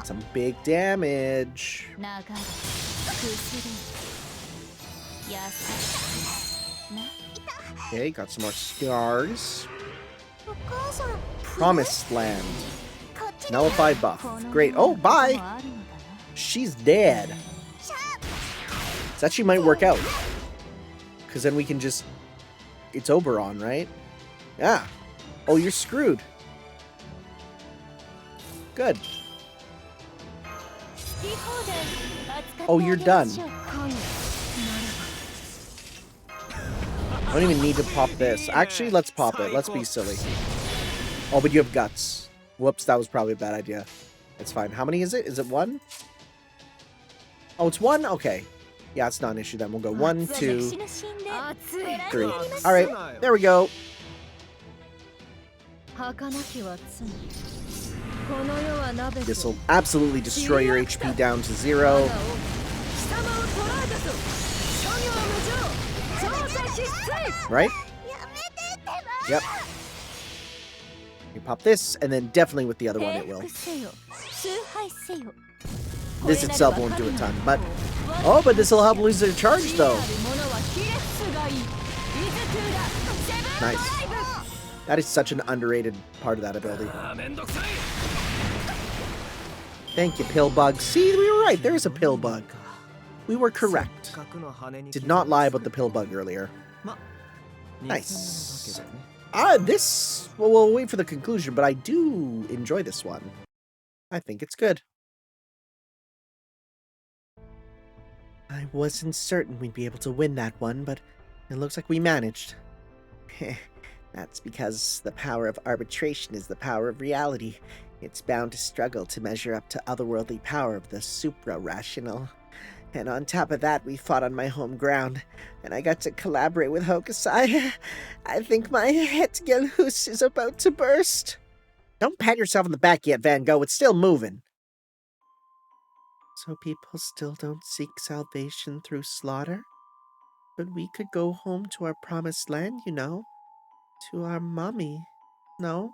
Some big damage. Okay, got some more scars. Promised Land. Nullify buff. Great. Oh, bye! She's dead. This actually might work out. Because then we can just... It's Oberon, right? Yeah. Oh, you're screwed. Good. Oh, you're done. I don't even need to pop this. Actually, let's pop it. Let's be silly. Oh, but you have guts. Whoops, that was probably a bad idea. It's fine. How many is it? Is it 1? Oh, it's 1? Okay. Yeah, it's not an issue then. We'll go 1, 2, 3. Alright, there we go. This will absolutely destroy your HP down to 0. Right? Yep. You pop this, and then definitely with the other one it will. This itself won't do a ton, but... Oh, but this will help lose their charge, though. Nice. That is such an underrated part of that ability. Thank you, pill bug. See, we were right. There's a pill bug. We were correct. Did not lie about the pill bug earlier. Nice. This... Well, we'll wait for the conclusion, but I do enjoy this one. I think it's good. I wasn't certain we'd be able to win that one, but it looks like we managed. That's because the power of arbitration is the power of reality. It's bound to struggle to measure up to otherworldly power of the supra-rational. And on top of that, we fought on my home ground, and I got to collaborate with Hokusai. I think my head loose is about to burst. Don't pat yourself on the back yet, Van Gogh. It's still moving. So people still don't seek salvation through slaughter? But we could go home to our promised land, you know. To our mommy. No?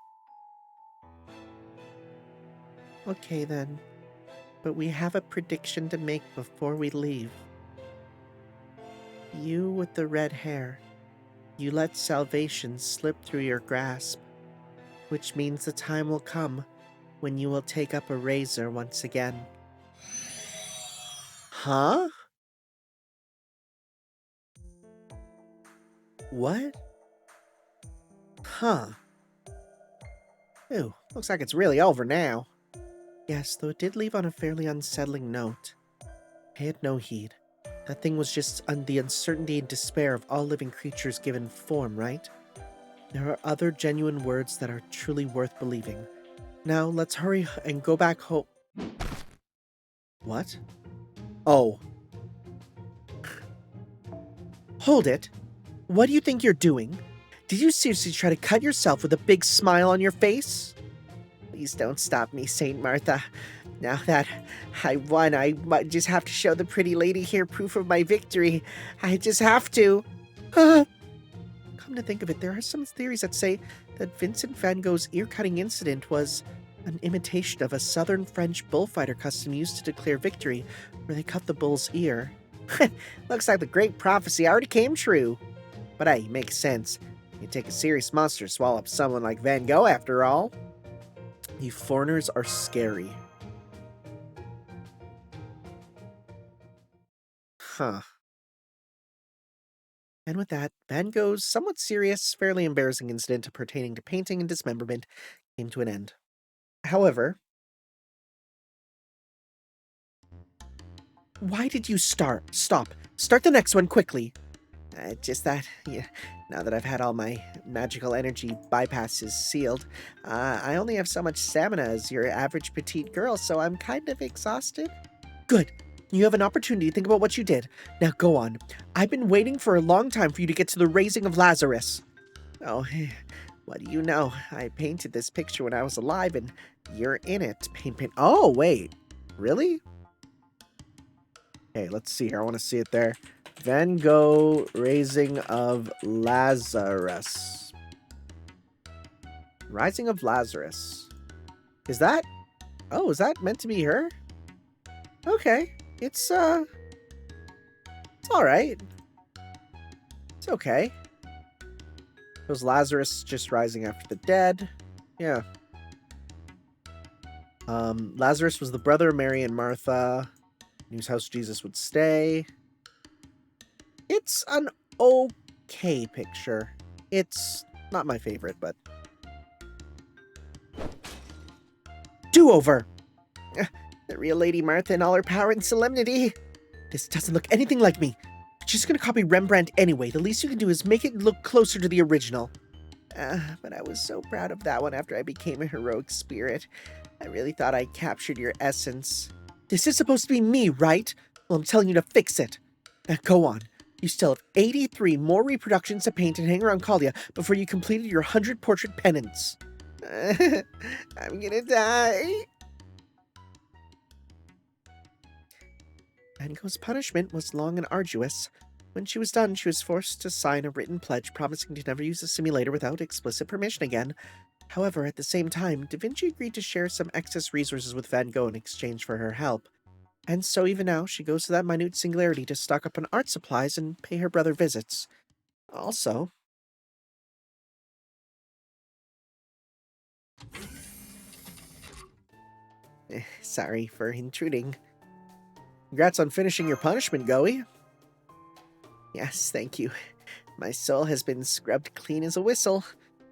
Okay then. But we have a prediction to make before we leave. You with the red hair. You let salvation slip through your grasp. Which means the time will come when you will take up a razor once again. Huh? What? Huh. Ew, looks like it's really over now. Yes, though it did leave on a fairly unsettling note. I had no heed. That thing was just the uncertainty and despair of all living creatures given form, right? There are other genuine words that are truly worth believing. Now, let's hurry and go back home. What? Oh. Hold it. What do you think you're doing? Did you seriously try to cut yourself with a big smile on your face? Please don't stop me, Saint Martha. Now that I won, I might just have to show the pretty lady here proof of my victory. I just have to. Come to think of it, there are some theories that say that Vincent van Gogh's ear-cutting incident was an imitation of a southern French bullfighter custom used to declare victory, where they cut the bull's ear. Looks like the great prophecy already came true. But hey, makes sense. You take a serious monster to swallow up someone like Van Gogh, after all. You foreigners are scary. Huh. And with that, Van Gogh's somewhat serious, fairly embarrassing incident pertaining to painting and dismemberment came to an end. However... Why did you start? Stop. Start the next one quickly. Just that, yeah, now that I've had all my magical energy bypasses sealed, I only have so much stamina as your average petite girl, so I'm kind of exhausted. Good. You have an opportunity to think about what you did. Now go on. I've been waiting for a long time for you to get to the raising of Lazarus. Oh, what do you know? I painted this picture when I was alive, and you're in it. Paint. Oh, wait. Really? Okay, let's see here. I want to see it there. Van Gogh, Raising of Lazarus. Rising of Lazarus. Is that... Oh, is that meant to be her? Okay. It's alright. It's okay. Was Lazarus just rising after the dead? Yeah. Lazarus was the brother of Mary and Martha, in whose house Jesus would stay. It's an okay picture. It's not my favorite, but... Do-over! The real Lady Martha in all her power and solemnity. This doesn't look anything like me. She's gonna copy Rembrandt anyway. The least you can do is make it look closer to the original. But I was so proud of that one after I became a heroic spirit. I really thought I captured your essence. This is supposed to be me, right? Well, I'm telling you to fix it. Now go on. You still have 83 more reproductions to paint and hang around Kalia before you completed your 100 portrait penance. I'm gonna die. Van Gogh's punishment was long and arduous. When she was done, she was forced to sign a written pledge promising to never use the simulator without explicit permission again. However, at the same time, Da Vinci agreed to share some excess resources with Van Gogh in exchange for her help. And so even now, she goes to that minute singularity to stock up on art supplies and pay her brother visits. Also... sorry for intruding. Congrats on finishing your punishment, Gogh. Yes, thank you. My soul has been scrubbed clean as a whistle,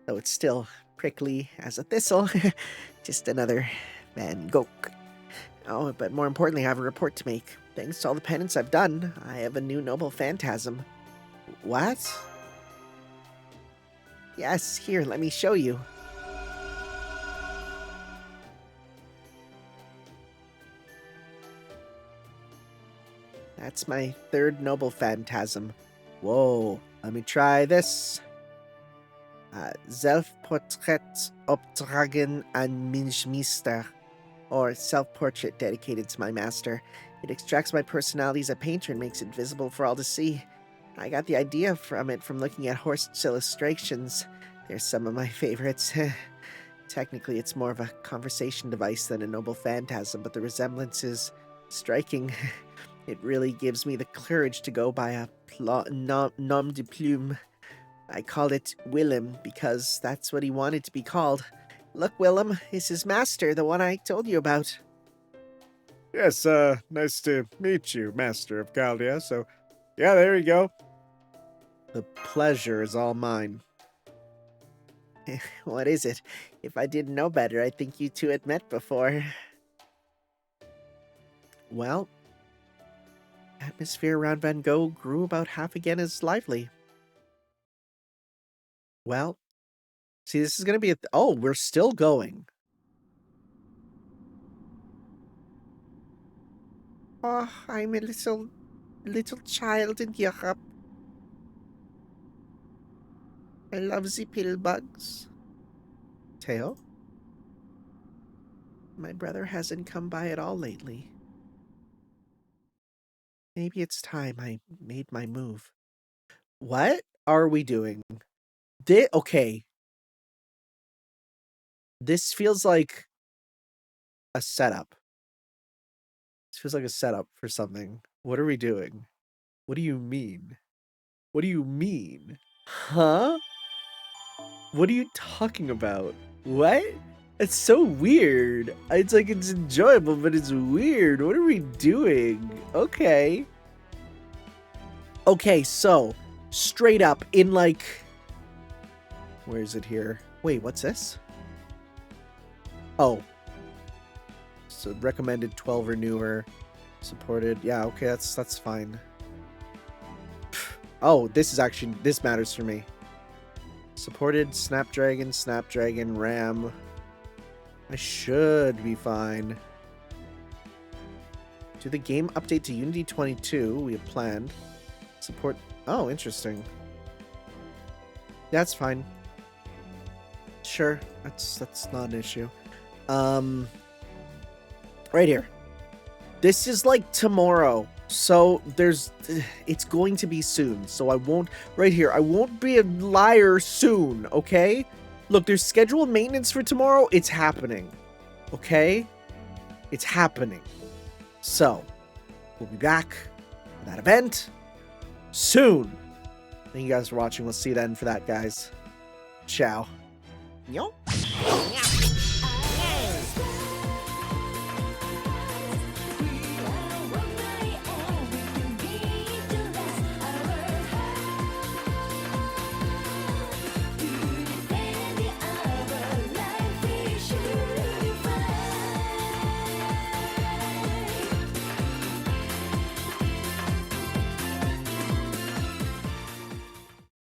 though it's still prickly as a thistle. Just another Van Gogh. Oh, but more importantly, I have a report to make. Thanks to all the penance I've done, I have a new noble phantasm. What? Yes, here, let me show you. That's my third noble phantasm. Whoa, let me try this. Zelfportret opdragen an Minchmeister, or self-portrait dedicated to my master. It extracts my personality as a painter and makes it visible for all to see. I got the idea from it from looking at Horst's illustrations. They're some of my favorites. Technically, it's more of a conversation device than a noble phantasm, but the resemblance is striking. It really gives me the courage to go by a nom de plume. I called it Willem because that's what he wanted to be called. Look, Willem, is his master, the one I told you about. Yes, nice to meet you, Master of Chaldea. So, yeah, there you go. The pleasure is all mine. What is it? If I didn't know better, I think you two had met before. Well, atmosphere around Van Gogh grew about half again as lively. Well, see, this is going to be oh, we're still going. Oh, I'm a little child in Europe. I love the pill bugs. Teo? My brother hasn't come by at all lately. Maybe it's time I made my move. What are we doing? Okay. This feels like a setup. This feels like a setup for something. What are we doing? What do you mean? What do you mean? Huh? What are you talking about? What? It's so weird. It's like it's enjoyable, but it's weird. What are we doing? Okay. Okay, so straight up in like... where is it here? Wait, what's this? Oh. So recommended 12 or newer. Supported. Yeah, okay, that's fine. Oh, this matters for me. Supported Snapdragon, RAM. I should be fine. Do the game update to Unity 22 we have planned. Support... oh, interesting. That's fine. Sure, that's not an issue. Right here. This is like tomorrow. So it's going to be soon. So I won't, right here, I won't be a liar soon, okay? Look, there's scheduled maintenance for tomorrow. It's happening, okay? It's happening. So, we'll be back for that event soon. Thank you guys for watching. We'll see you then for that, guys. Ciao. Yo.